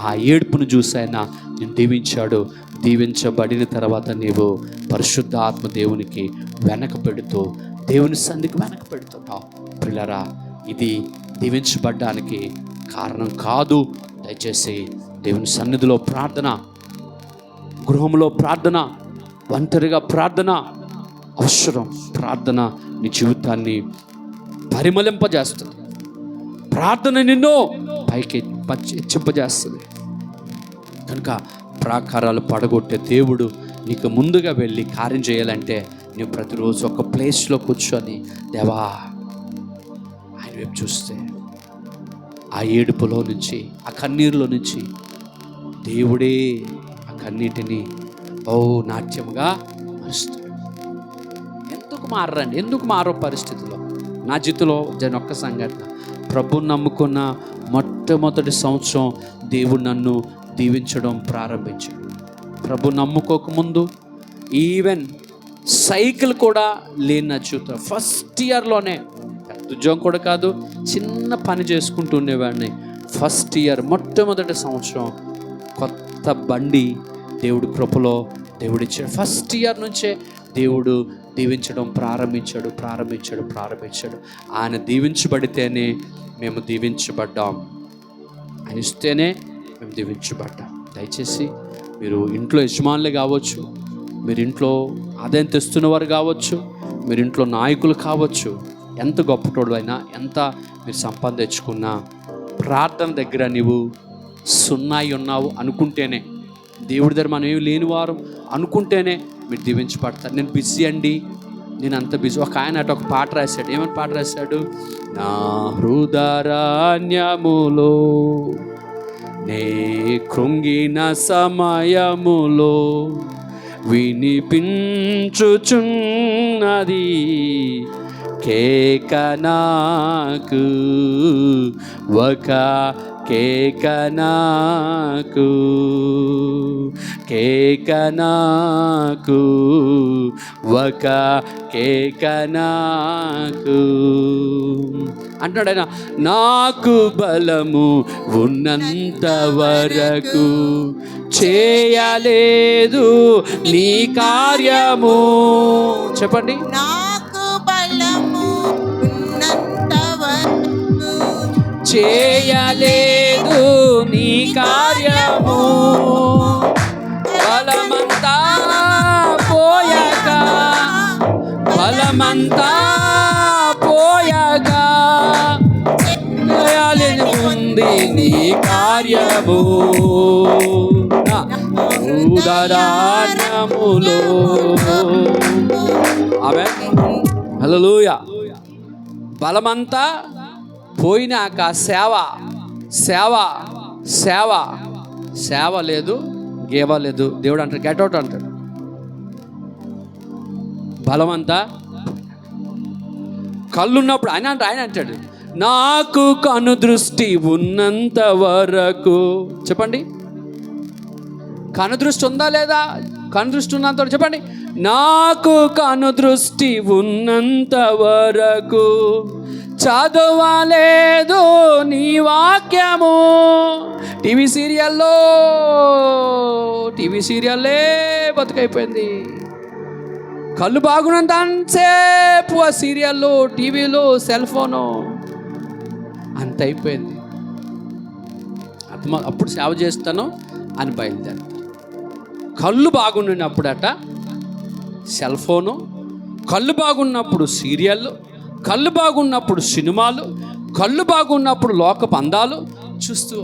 ఆ ఏడుపును చూసైనా నేను దీవించాడు. దీవించబడిన తర్వాత నీవు పరిశుద్ధ ఆత్మ దేవునికి వెనక పెడుతూ, దేవుని సన్నిధికి వెనక పెడుతున్నావు. పిల్లరా, ఇది దీవించబడ్డానికి కారణం కాదు. దయచేసి దేవుని సన్నిధిలో ప్రార్థన, గృహంలో ప్రార్థన, ఒంటరిగా ప్రార్థన అవసరం. ప్రార్థన నీ జీవితాన్ని పరిమళింపజేస్తుంది. ప్రార్థన నిన్ను పైకి హెచ్చింపజేస్తుంది. కనుక ప్రాకారాలు పడగొట్టే దేవుడు నీకు ముందుగా వెళ్ళి కార్యం చేయాలంటే నువ్వు ప్రతిరోజు ఒక ప్లేస్లో కూర్చొని దేవా ఆయన వైపు చూస్తే ఆ ఏడుపులో నుంచి, ఆ కన్నీరులో నుంచి దేవుడే ఆ కన్నీటిని నాట్యముగా మారుస్తాడు. ఎందుకు మారో పరిస్థితిలో నా జీవితంలో జరిగిన ఒక్క సంఘటన. ప్రభుని నమ్ముకున్న మొట్టమొదటి సంవత్సరం దేవుడు నన్ను దీవించడం ప్రారంభించాడు. ప్రభు నమ్ముకోకముందు ఈవెన్ సైకిల్ కూడా లేని నా జీవితం ఫస్ట్ ఇయర్లోనే, ఉద్యోగం కూడా కాదు, చిన్న పని చేసుకుంటూ ఉండేవాడిని. ఫస్ట్ ఇయర్ మొట్టమొదటి సంవత్సరం కొత్త బండి దేవుడు కృపలో దేవుడిచ్చాడు. ఫస్ట్ ఇయర్ నుంచే దేవుడు దీవించడం ప్రారంభించాడు. ఆయన దీవించబడితేనే మేము దీవించబడ్డాం. ఆయన ఇస్తేనే మేము దీవించబడ్డాం. దయచేసి మీరు ఇంట్లో యజమానులే కావచ్చు, మీరు ఇంట్లో ఆదాయం తెస్తున్నవారు కావచ్చు, మీరు ఇంట్లో నాయకులు కావచ్చు, ఎంత గొప్పటోడు అయినా, ఎంత మీరు సంపాదన తెచ్చుకున్నా, ప్రార్థన దగ్గర నీవు సున్నాయి ఉన్నావు అనుకుంటేనే, దేవుడి దగ్గర మనం ఏమి లేని వారు అనుకుంటేనే మీరు దీవించబడతారు. నేను బిజీ అండి, నేను అంత బిజీ. ఒక ఆయన అటు ఒక పాట రాశాడు. ఏమని పాట రాశాడు? నా హృదయారణ్యములో నే కృంగిన సమయములో వినిపించుచున్నది కేక నాకు, ఒక కేక నాకు, కేక నాకు, ఒక కేక నాకు అంటాడు ఆయన. నాకు బలము ఉన్నంత వరకు చేయలేదు నీ కార్యము. చెప్పండి. నాకు బలము ఉన్నంత వరకు చేయలేదు నీ కార్యము, బలమంతా పోయాక, బలమంతా పోయాక చేయాలని ఉంది నీ కార్యము. ఉదరానములో హల్లెలూయా. బలమంతా పోయినాక సేవ సేవ సేవ సేవ లేదు, గేవ లేదు. దేవుడు అంటాడు గెట్అవుట్ అంటాడు. బలమంతా కళ్ళున్నప్పుడు ఆయన అంటాడు నాకు కను దృష్టి ఉన్నంత వరకు. చెప్పండి, కను దృష్టి ఉందా లేదా? కను దృష్టి ఉన్నంత వరకు చెప్పండి. నాకు కను దృష్టి ఉన్నంత వరకు చదవలేదు నీ వాక్యము. టీవీ సీరియల్లే బతుకైపోయింది. కళ్ళు బాగున్నంత అంతసేపు ఆ సీరియల్లో, టీవీలో, సెల్ ఫోను అంత అయిపోయింది. అప్పుడు సేవ చేస్తాను అని బయలుదేరు. కళ్ళు బాగున్నప్పుడట సెల్ ఫోను, కళ్ళు బాగున్నప్పుడు సీరియళ్ళు, కళ్ళు బాగున్నప్పుడు సినిమాలు, కళ్ళు బాగున్నప్పుడు లోకపు అందాలు చూస్తూ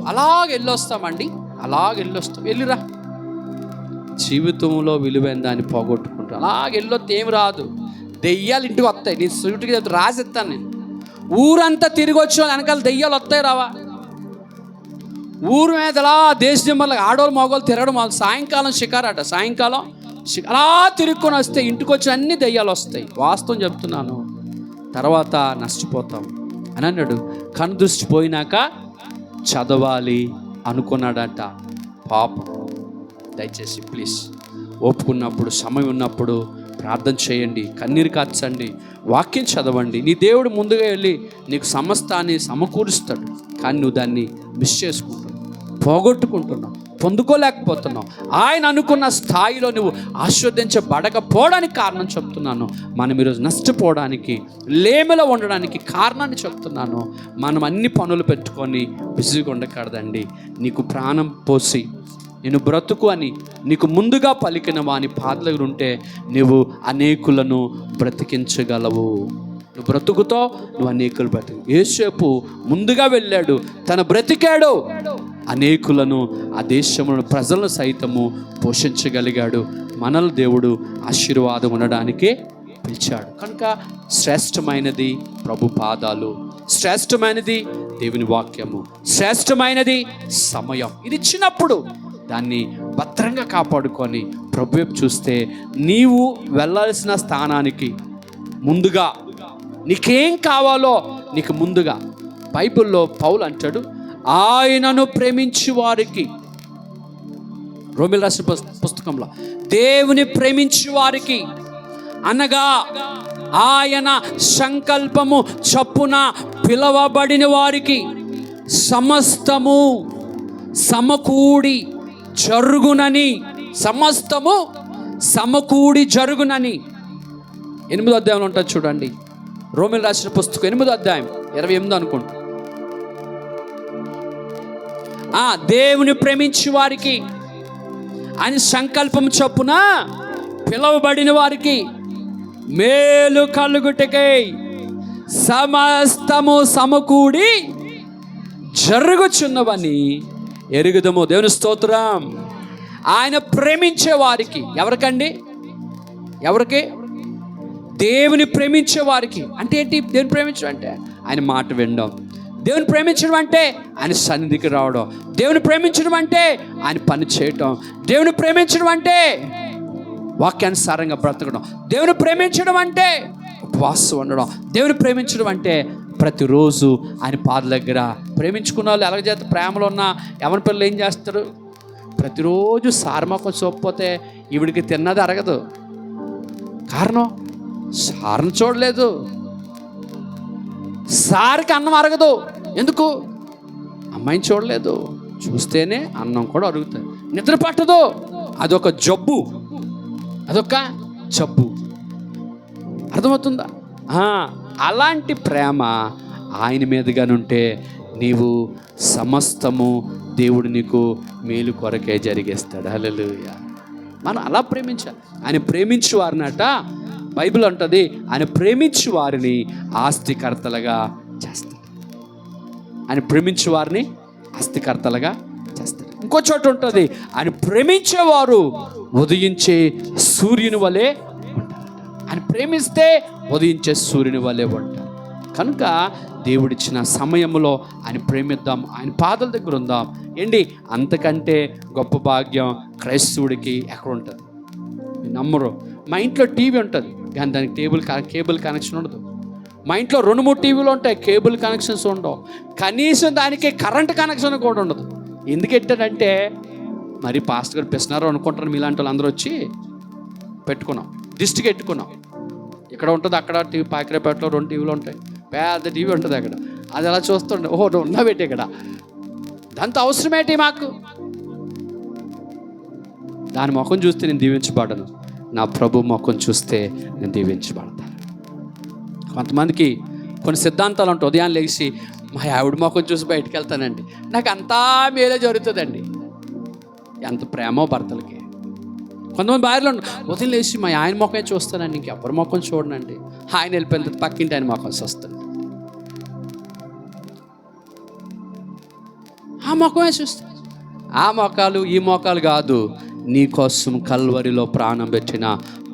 వెళ్ళొస్తామండి. వెళ్ళిరా. జీవితంలో విలువైన దాన్ని పోగొట్టుకుంటాం. వెళ్ళొస్తే ఏమి రాదు. దెయ్యాలు ఇంటికి వస్తాయి. నేను సూటికి రాసిస్తాను. నేను ఊరంతా తిరిగి వచ్చి వెనకాల దెయ్యాలు వస్తాయి రావా? ఊరు మీద దేశం వల్ల ఆడవాళ్ళు మగవాళ్ళు తిరగడం. సాయంకాలం షికారట. సాయంకాలం అలా తిరుక్కొని వస్తే ఇంటికి వచ్చిన అన్ని దయ్యాలు వస్తాయి. వాస్తవం చెప్తున్నాను. తర్వాత నష్టపోతాం అని అన్నాడు. కనుదృష్టి పోయినాక చదవాలి అనుకున్నాడట. పాపం. దయచేసి ప్లీజ్ ఒప్పుకున్నప్పుడు, సమయం ఉన్నప్పుడు ప్రార్థన చేయండి, కన్నీరు కార్చండి, వాక్యం చదవండి. నీ దేవుడు ముందుగా వెళ్ళి నీకు సమస్తాన్ని సమకూరుస్తాడు. కానీ నువ్వు దాన్ని మిస్ చేసుకుంటున్నావు, పోగొట్టుకుంటున్నావు, పొందుకోలేకపోతున్నావు. ఆయన అనుకున్న స్థాయిలో నువ్వు ఆస్వాదించబడకపోవడానికి కారణం చెప్తున్నాను. మనం ఈరోజు నష్టపోవడానికి, లేమిలో ఉండడానికి కారణాన్ని చెప్తున్నాను. మనం అన్ని పనులు పెట్టుకొని బిజీగా ఉండకూడదండి. నీకు ప్రాణం పోసి నేను బ్రతుకు అని నీకు ముందుగా పలికిన వాని పాద దగ్గర ఉంటే నువ్వు అనేకులను బ్రతికించగలవు. నువ్వు బ్రతుకుతో నువ్వు అనేకులు బ్రతికి. యేసేపు ముందుగా వెళ్ళాడు, తను బ్రతికాడు, అనేకులను ఆ దేశంలో ప్రజలను సైతము పోషించగలిగాడు. మనల్ని దేవుడు ఆశీర్వాదం ఉండడానికే పిలిచాడు. కనుక శ్రేష్టమైనది ప్రభు పాదాలు, శ్రేష్టమైనది దేవుని వాక్యము, శ్రేష్టమైనది సమయం. ఇది ఇచ్చినప్పుడు దాన్ని భద్రంగా కాపాడుకొని ప్రభు వైపు చూస్తే నీవు వెళ్ళాల్సిన స్థానానికి ముందుగా నీకేం కావాలో నీకు ముందుగా. బైబిల్లో పౌలు అంటాడు, ఆయనను ప్రేమించు వారికి, రోమిల రాసిన పుస్తకంలో, దేవుని ప్రేమించు వారికి అనగా ఆయన సంకల్పము చొప్పున పిలవబడిన వారికి సమస్తము సమకూడి జరుగునని, సమస్తము సమకూడి జరుగునని 8వ అధ్యాయంలో ఉంటుంది చూడండి. రోమిల రాసిన పుస్తకం 8వ అధ్యాయం 28 అనుకుంటా. దేవుని ప్రేమించే వారికి, ఆయన సంకల్పం చొప్పున పిలవబడిన వారికి మేలు కలుగుటకై సమస్తము సమకూడి జరుగుచున్నవని ఎరుగుదము. దేవుని స్తోత్రం. ఆయన ప్రేమించే వారికి, ఎవరికండి? ఎవరికి? దేవుని ప్రేమించే వారికి. అంటే ఏంటి దేవుని ప్రేమించడం అంటే? ఆయన మాట వినడం. దేవుని ప్రేమించడం అంటే ఆయన సన్నిధికి రావడం. దేవుని ప్రేమించడం అంటే ఆయన పని చేయటం. దేవుని ప్రేమించడం అంటే వాక్యానుసారంగా బ్రతకడం. దేవుని ప్రేమించడం అంటే ఉపవాసం ఉండడం. దేవుని ప్రేమించడం అంటే ప్రతిరోజు ఆయన పాద దగ్గర. ప్రేమించుకున్న వాళ్ళు ఎలాగ చేత ప్రేమలో ఉన్న ఎవరి పిల్లలు ఏం చేస్తారు? ప్రతిరోజు సారమాకం చూపకపోతే ఈవిడికి తిన్నది అరగదు. కారణం సారను చూడలేదు, సారికి అన్నం అరగదు. ఎందుకు? అమ్మాయిని చూడలేదు. చూస్తేనే అన్నం కూడా అరుగుతుంది. నిద్ర పట్టదు. అదొక జబ్బు, అదొక జబ్బు. అర్థమవుతుందా? అలాంటి ప్రేమ ఆయన మీదుగానుంటే నీవు సమస్తము దేవుడు నీకు మేలు కొరకే జరిగేస్తాడు. హల్లెలూయా. మనం అలా ప్రేమించాలి. ఆయన ప్రేమించు వారినట బైబిల్ అంటది, ఆయన ప్రేమించు వారిని ఆస్తికర్తలుగా చేస్తాడు. ఆయన ప్రేమించు వారిని ఆస్తికర్తలుగా చేస్తాడు. ఇంకో చోట ఉంటుంది, ఆయన ప్రేమించేవారు ఉదయించే సూర్యుని వలె ఉంటారు. ఆయన ప్రేమిస్తే ఉదయించే సూర్యుని వలె ఉంటారు. కనుక దేవుడిచ్చిన సమయంలో ఆయన ప్రేమిద్దాం, ఆయన పాదాల దగ్గర ఉందాం. ఏంటి అంతకంటే గొప్ప భాగ్యం క్రైస్తవుడికి ఎక్కడ ఉంటుంది? నమ్మరు. మా ఇంట్లో టీవీ ఉంటుంది కానీ దానికి కేబుల్ కనెక్షన్ ఉండదు. మా ఇంట్లో 2-3 టీవీలు ఉంటాయి, కేబుల్ కనెక్షన్స్ ఉండవు. కనీసం దానికి కరెంట్ కనెక్షన్ కూడా ఉండదు. ఎందుకు పెట్టాడంటే మరి పాస్టర్ గారు పిస్తున్నారు అనుకుంటారు. మీలాంటి వాళ్ళు అందరూ వచ్చి పెట్టుకున్నాం, దిష్టికి పెట్టుకున్నాం. ఇక్కడ ఉంటుంది, అక్కడ టీవీ పాకిరేపేటలో 2 టీవీలు ఉంటాయి, పెద్ద టీవీ ఉంటుంది అక్కడ. అది అలా చూస్తుండే, ఓహో ఉన్నా పెట్టి ఇక్కడ. దాంతో అవసరమేంటి మాకు? దాని ముఖం చూస్తే నేను దీవించబడను, నా ప్రభు ముఖం చూస్తే నేను దీవించబడతాను. కొంతమందికి కొన్ని సిద్ధాంతాలు ఉంటాయి. ఉదయాన్ని లేచి మా ఆవిడ ముఖం చూసి బయటికి వెళ్తానండి, నాకు అంతా మేలే జరుగుతుందండి. ఎంత ప్రేమో భర్తలకి. కొంతమంది భార్యలు ఉదయం లేచి మా ఆయన ముఖమే చూస్తానండి, ఇంకెవరి ముఖం చూడనండి. ఆయన వెళ్ళిపోయిన తర్వాత పక్కింటి ఆయన ముఖం చూస్తాను, ఆ ముఖమే చూస్తాను. ఆ మొఖాలు ఈ మొఖాలు కాదు, నీ కోసం కల్వరిలో ప్రాణం పెట్టిన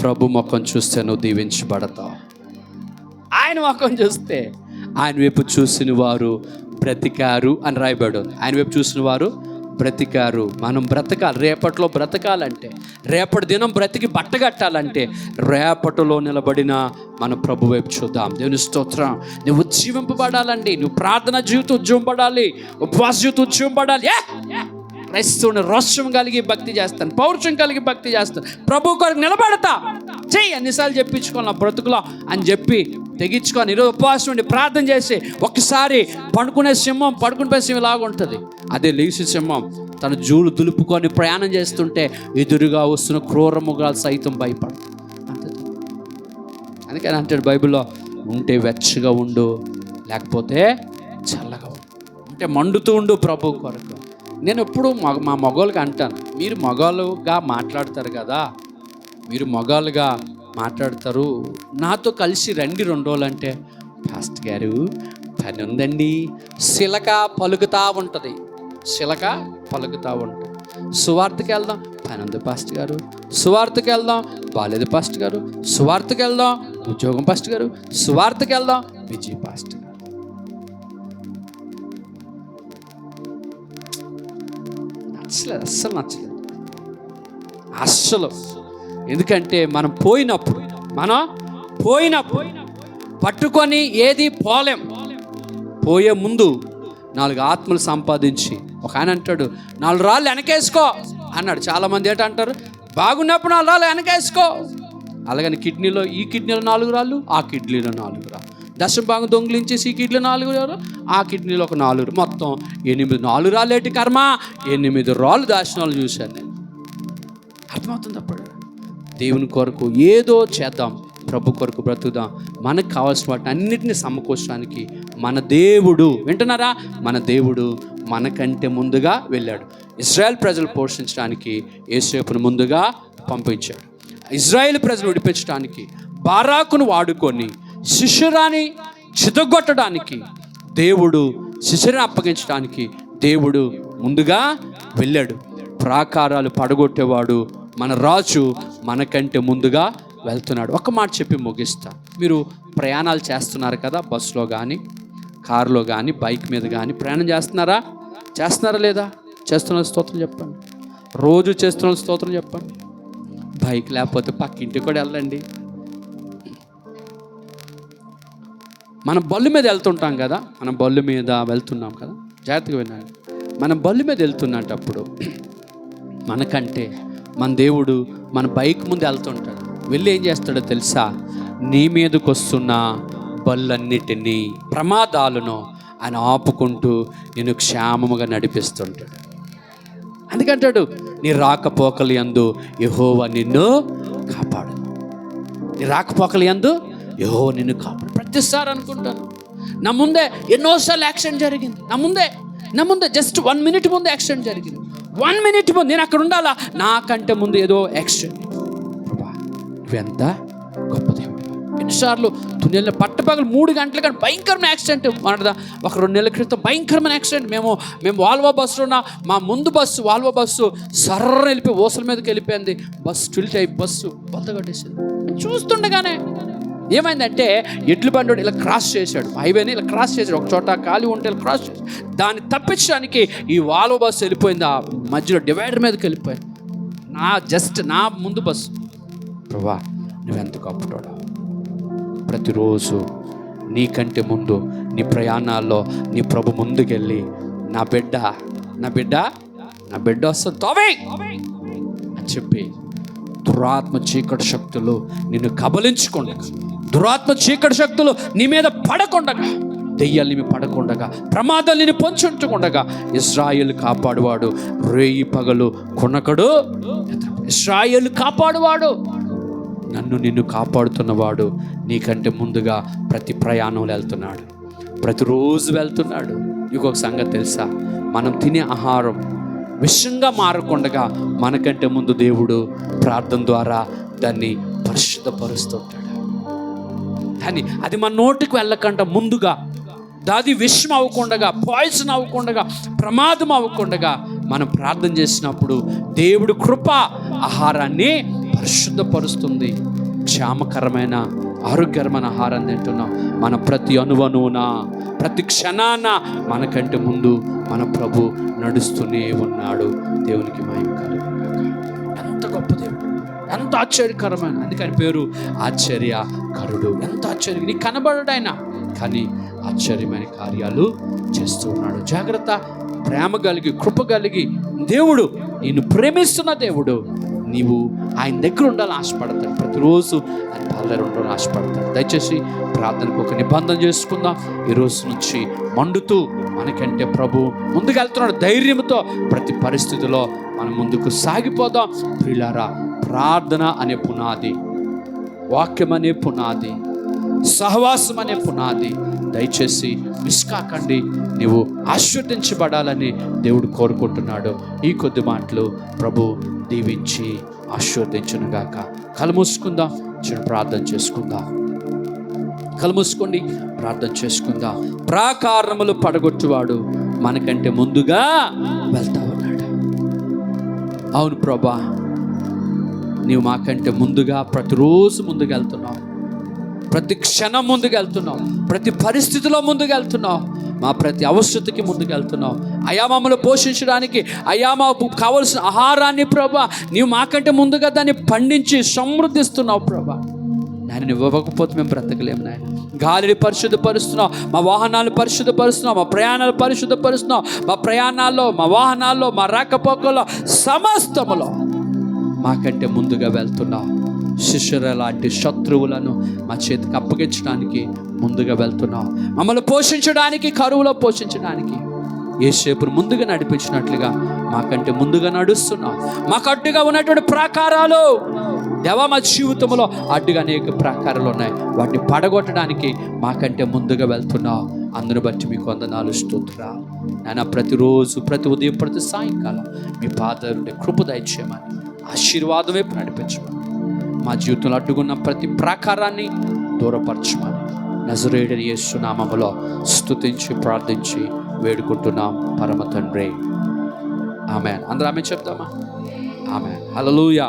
ప్రభు ముఖం చూస్తే నువ్వు దీవించబడతావు. ఆయన ముఖం చూస్తే, ఆయన వైపు చూసిన వారు బ్రతికారు అని రాయబడు. ఆయన వైపు చూసిన వారు బ్రతికారు. మనం బ్రతకాలి. రేపట్లో బ్రతకాలంటే, రేపటి దినం బ్రతికి బట్టగట్టాలంటే రేపటిలో నిలబడిన మన ప్రభు వైపు చూద్దాం. దేవుని స్తోత్రం. నువ్వు ఉజ్జీవింపబడాలండి. నువ్వు ప్రార్థన జీవితం ఉజ్జీవింపబడాలి, ఉపవాస జీవితం ఉజ్జీవింపబడాలి. క్రైస్తవుని రోషం కలిగి భక్తి చేస్తాను, పౌరుషం కలిగి భక్తి చేస్తాను, ప్రభు కొరకు నిలబడతా, చెయ్యి అన్నిసార్లు చెప్పించుకోవాలి నా బ్రతుకులో అని చెప్పి తెగించుకొని ఈరోజు ఉపవాసం ఉండి ప్రార్థన చేసి ఒక్కసారి పడుకునే సింహం పడుకునే సింహం లాగా ఉంటుంది. అదే లేచి సింహం తన జూలు దులుపుకొని ప్రయాణం చేస్తుంటే ఎదురుగా వస్తున్న క్రూర మృగాలు సైతం భయపడు. అందుకని అంటాడు బైబిల్లో, ఉంటే వెచ్చగా ఉండు, లేకపోతే చల్లగా ఉండు, ఉంటే మండుతూ ఉండు ప్రభు కొరకు. నేను ఎప్పుడు మా మగవాళ్ళకి అంటాను, మీరు మగవాళ్ళుగా మాట్లాడతారు కదా, మీరు మగవాళ్ళుగా మాట్లాడతారు, నాతో కలిసి రండి 2 రోజులు అంటే, పాస్టర్ గారు పని ఉందండి. శిలక పలుకుతా ఉంటుంది, శిలక పలుకుతా ఉంటుంది. సువార్తకి వెళ్దాం, పని ఉంది పాస్టర్ గారు. సువార్తకి వెళ్దాం, బాలేదు పాస్టర్ గారు. సువార్తకి వెళ్దాం, ఉద్యోగం పాస్టర్ గారు. సువార్తకి వెళ్దాం, విజయ్ పాస్టర్ గారు. నచ్చలేదు, అస్సలు నచ్చలేదు, అస్సలు. ఎందుకంటే మనం పోయినప్పుడు పట్టుకొని ఏది పోలేం. పోయే ముందు 4 ఆత్మలు సంపాదించి, ఒక ఆయన అంటాడు 4 రాళ్ళు వెనకేసుకో అన్నాడు. చాలామంది ఏంటంటారు, బాగున్నప్పుడు 4 రాళ్ళు వెనకేసుకో. అలాగని కిడ్నీలో ఈ కిడ్నీలో 4 రాళ్ళు, ఆ కిడ్నీలో 4 రాళ్ళు, దశభాగం దొంగిలించేసి ఈ కిడ్నీలో 4 రాళ్ళు, ఆ కిడ్నీలో ఒక 4, మొత్తం 8. 4 రాళ్ళు ఏంటి కర్మ, 8 రాళ్ళు దాచిన వాళ్ళు చూశాను నేను. అర్థమవుతుంది అప్పుడు. దేవుని కొరకు ఏదో చేద్దాం, ప్రభు కొరకు బ్రతుకుదాం. మనకు కావాల్సిన వాటిని అన్నిటిని సమకూర్చడానికి మన దేవుడు, వింటున్నారా, మన దేవుడు మనకంటే ముందుగా వెళ్ళాడు. ఇజ్రాయెల్ ప్రజలు పోషించడానికి యేసేపును ముందుగా పంపించాడు. ఇజ్రాయెల్ ప్రజలు విడిపించడానికి బారాకును వాడుకొని శిశిరాని చితగొట్టడానికి దేవుడు, శిశిరాన్ని అప్పగించడానికి దేవుడు ముందుగా వెళ్ళాడు. ప్రాకారాలు పడగొట్టేవాడు మన రాజు మనకంటే ముందుగా వెళ్తున్నాడు. ఒక మాట చెప్పి ముగిస్తా. మీరు ప్రయాణాలు చేస్తున్నారు కదా, బస్సులో కానీ, కారులో కానీ, బైక్ మీద కానీ ప్రయాణం చేస్తున్నారా లేదా? చేస్తున్న స్తోత్రం చెప్పండి. రోజు చేస్తున్న స్తోత్రం చెప్పండి. బైక్ లేకపోతే పక్కింటికి కూడా వెళ్ళండి. మనం బళ్ళు మీద వెళ్తుంటాం కదా, మనం బళ్ళు మీద వెళ్తున్నాం కదా, జాగ్రత్తగా వినండి. మనం బళ్ళు మీద వెళ్తున్నప్పుడు మనకంటే మన దేవుడు మన బైక్ ముందు వెళ్తుంటాడు. వెళ్ళి ఏం చేస్తాడో తెలుసా? నీ మీదకి వస్తున్న బళ్ళన్నిటినీ, ప్రమాదాలను ఆయన ఆపుకుంటూ నేను క్షేమముగా నడిపిస్తుంటాడు. అందుకంటాడు, నీ రాకపోకలు యందు యెహోవా నిన్ను కాపాడు. నీ రాకపోకలు యందు యెహోవా నిన్ను కాపాడు. ప్రతిసారి అనుకుంటాను, నా ముందే ఎన్నోసార్లు యాక్సిడెంట్ జరిగింది. నా ముందే జస్ట్ 1 మినిట్ ముందు యాక్సిడెంట్ జరిగింది. 1 మినిట్ ముందు నేను అక్కడ ఉండాలా, నాకంటే ముందు ఏదో యాక్సిడెంట్. ప్రభా నువ్వెంత గొప్ప దేవుడు. ఎన్నిసార్లు తునిలో పట్టపగలు 3 గంటల కానీ భయంకరమైన యాక్సిడెంట్. మన ఒక 2 నెలల క్రితం భయంకరమైన యాక్సిడెంట్. మేము వాల్వో బస్సులో ఉన్న మా ముందు వాల్వో బస్సు సర్ర వెళ్ళిపోయి ఓసల మీదకి వెళ్ళిపోయింది. బస్సు టిల్ట్ అయి బస్సు బద్దగట్టేసింది. చూస్తుండగానే ఏమైందంటే, ఎడ్ల బండి ఇలా క్రాస్ చేశాడు, హైవేని ఇలా క్రాస్ చేశాడు. ఒక చోట ఖాళీ ఉంటే ఇలా క్రాస్ చేశాడు. దాన్ని తప్పించడానికి ఈ వాల్వో బస్సు వెళ్ళిపోయింది, ఆ మధ్యలో డివైడర్ మీదకి వెళ్ళిపోయింది. నా ముందు బస్సు. ప్రభా నువ్వెంత గొప్పటోడా. ప్రతిరోజు నీకంటే ముందు నీ ప్రయాణాల్లో నీ ప్రభు ముందుకెళ్ళి నా బిడ్డ వస్తుంది తోవే అని చెప్పి దురాత్మ చీకటి శక్తులు నిన్ను కబలించుకుండగా, దురాత్మ చీకటి శక్తులు నీ మీద పడకుండగా, దెయ్యాలు నీ పడకుండగా, ప్రమాదాలు నిన్ను పొంచుంటకుండగా ఇశ్రాయేలు కాపాడువాడు రేయి పగలు కొనకడు. ఇశ్రాయేలు కాపాడువాడు, నిన్ను కాపాడుతున్నవాడు నీకంటే ముందుగా ప్రతి ప్రయాణంలో వెళ్తున్నాడు, ప్రతిరోజు వెళ్తున్నాడు. ఇంకొక సంగతి తెలుసా? మనం తినే ఆహారం విషంగా మారకుండగా మనకంటే ముందు దేవుడు ప్రార్థన ద్వారా దాన్ని పరిశుద్ధపరుస్తుంటాడు. కానీ అది మన నోటికి వెళ్ళకుండా ముందుగా, దాది విషం అవ్వకుండగా, పాయిజన్ అవ్వకుండగా, ప్రమాదం అవ్వకుండగా మనం ప్రార్థన చేసినప్పుడు దేవుడు కృప ఆహారాన్ని పరిశుద్ధపరుస్తుంది, క్షేమకరమైన ఆరోగ్యకరమైన ఆహారం తింటున్నాం. మన ప్రతి అణువణువున, ప్రతి క్షణాన మనకంటే ముందు మన ప్రభు నడుస్తూనే ఉన్నాడు. దేవునికి మహిమ కలుగును గాక. ఎంత గొప్ప దేవుడు, ఎంత ఆశ్చర్యకరమైన, అందుకని పేరు ఆశ్చర్యకరుడు. ఎంత ఆశ్చర్యం, నీకు కనబడడు ఆయన, కానీ ఆశ్చర్యమైన కార్యాలు చేస్తూ ఉన్నాడు. జాగ్రత్త. ప్రేమ కలిగి, కృప కలిగి దేవుడు, నిన్ను ప్రేమిస్తున్న దేవుడు, నీవు ఆయన దగ్గర ఉండాలని ఆశపడతాడు. ప్రతిరోజు ఆయన పాల దగ్గర ఉండాలని ఆశపడతాడు. దయచేసి ప్రార్థనకు ఒక నిబంధన చేసుకుందాం. ఈ రోజు నుంచి మండుతూ మనకంటే ప్రభు ముందుకు వెళ్తున్నాడు. ధైర్యంతో ప్రతి పరిస్థితిలో మనం ముందుకు సాగిపోదాం. ప్రియులారా, ప్రార్థన అనే పునాది, వాక్యం అనే పునాది, సహవాసం అనే పునాది. దయచేసి మిస్ కాకండి. నీవు ఆశీర్వదించబడాలని దేవుడు కోరుకుంటున్నాడు. ఈ కొద్ది మాటలు ప్రభు దీవించి ఆశీర్వదించునుగాక. కళ్ళు మూసుకుందాం, చిన్న ప్రార్థన చేసుకుందాం. కళ్ళు మూసుకోండి, ప్రార్థన చేసుకుందాం. ప్రాకారములు పడగొట్టువాడు మనకంటే ముందుగా వెళ్తా ఉన్నాడు. అవును ప్రభా, నీవు మాకంటే ముందుగా ప్రతిరోజు ముందుకు వెళ్తున్నావు. ప్రతి క్షణం ముందుకు వెళ్తున్నావు. ప్రతి పరిస్థితిలో ముందుకు వెళ్తున్నావు. మా ప్రతి అవసరతకి ముందుకు వెళ్తున్నావు. అయా మమ్మల్ని పోషించడానికి, అయా మాకు కావలసిన ఆహారాన్ని ప్రభా నీవు మాకంటే ముందుగా దాన్ని పండించి సమృద్ధిస్తున్నావు ప్రభా. నాయన ఇవ్వకపోతే మేము బ్రతకలేము నాయన. గాలిని పరిశుద్ధపరుస్తున్నావు, మా వాహనాలు పరిశుద్ధపరుస్తున్నావు, మా ప్రయాణాలు పరిశుద్ధపరుస్తున్నావు. మా ప్రయాణాల్లో, మా వాహనాల్లో, మా రాకపోకల్లో, సమస్తములో మాకంటే ముందుగా వెళ్తున్నావు. శిష్యుల లాంటి శత్రువులను మా చేతికి అప్పగించడానికి ముందుగా వెళ్తున్నావు. మమ్మల్ని పోషించడానికి, కరువులో పోషించడానికి యేసేపును ముందుగా నడిపించినట్లుగా మాకంటే ముందుగా నడుస్తున్నావు. మాకు అడ్డుగా ఉన్నటువంటి ప్రాకారాలు దేవా, మా జీవితంలో అడ్డుగా అనేక ప్రాకారాలు ఉన్నాయి. వాటిని పడగొట్టడానికి మాకంటే ముందుగా వెళ్తున్నావు. అందును బట్టి మీకు వందనాలు, స్తోత్రాలు నాయన. ప్రతిరోజు, ప్రతి ఉదయం, ప్రతి సాయంకాలం మీ పాదాలుండే కృప దయచేయమని, ఆశీర్వాదం వైపు నడిపించమని, మా జీవితంలో అడ్డుకున్న ప్రతి ప్రాకారాన్ని దూరపరచమని నజరేయుడైన యేసు నామములో స్తుతించి ప్రార్థించి వేడుకుంటున్నాం పరమ తండ్రి. ఆమేన్. అందరూ ఆమేన్ చెప్తామా? ఆమేన్. హల్లెలూయా.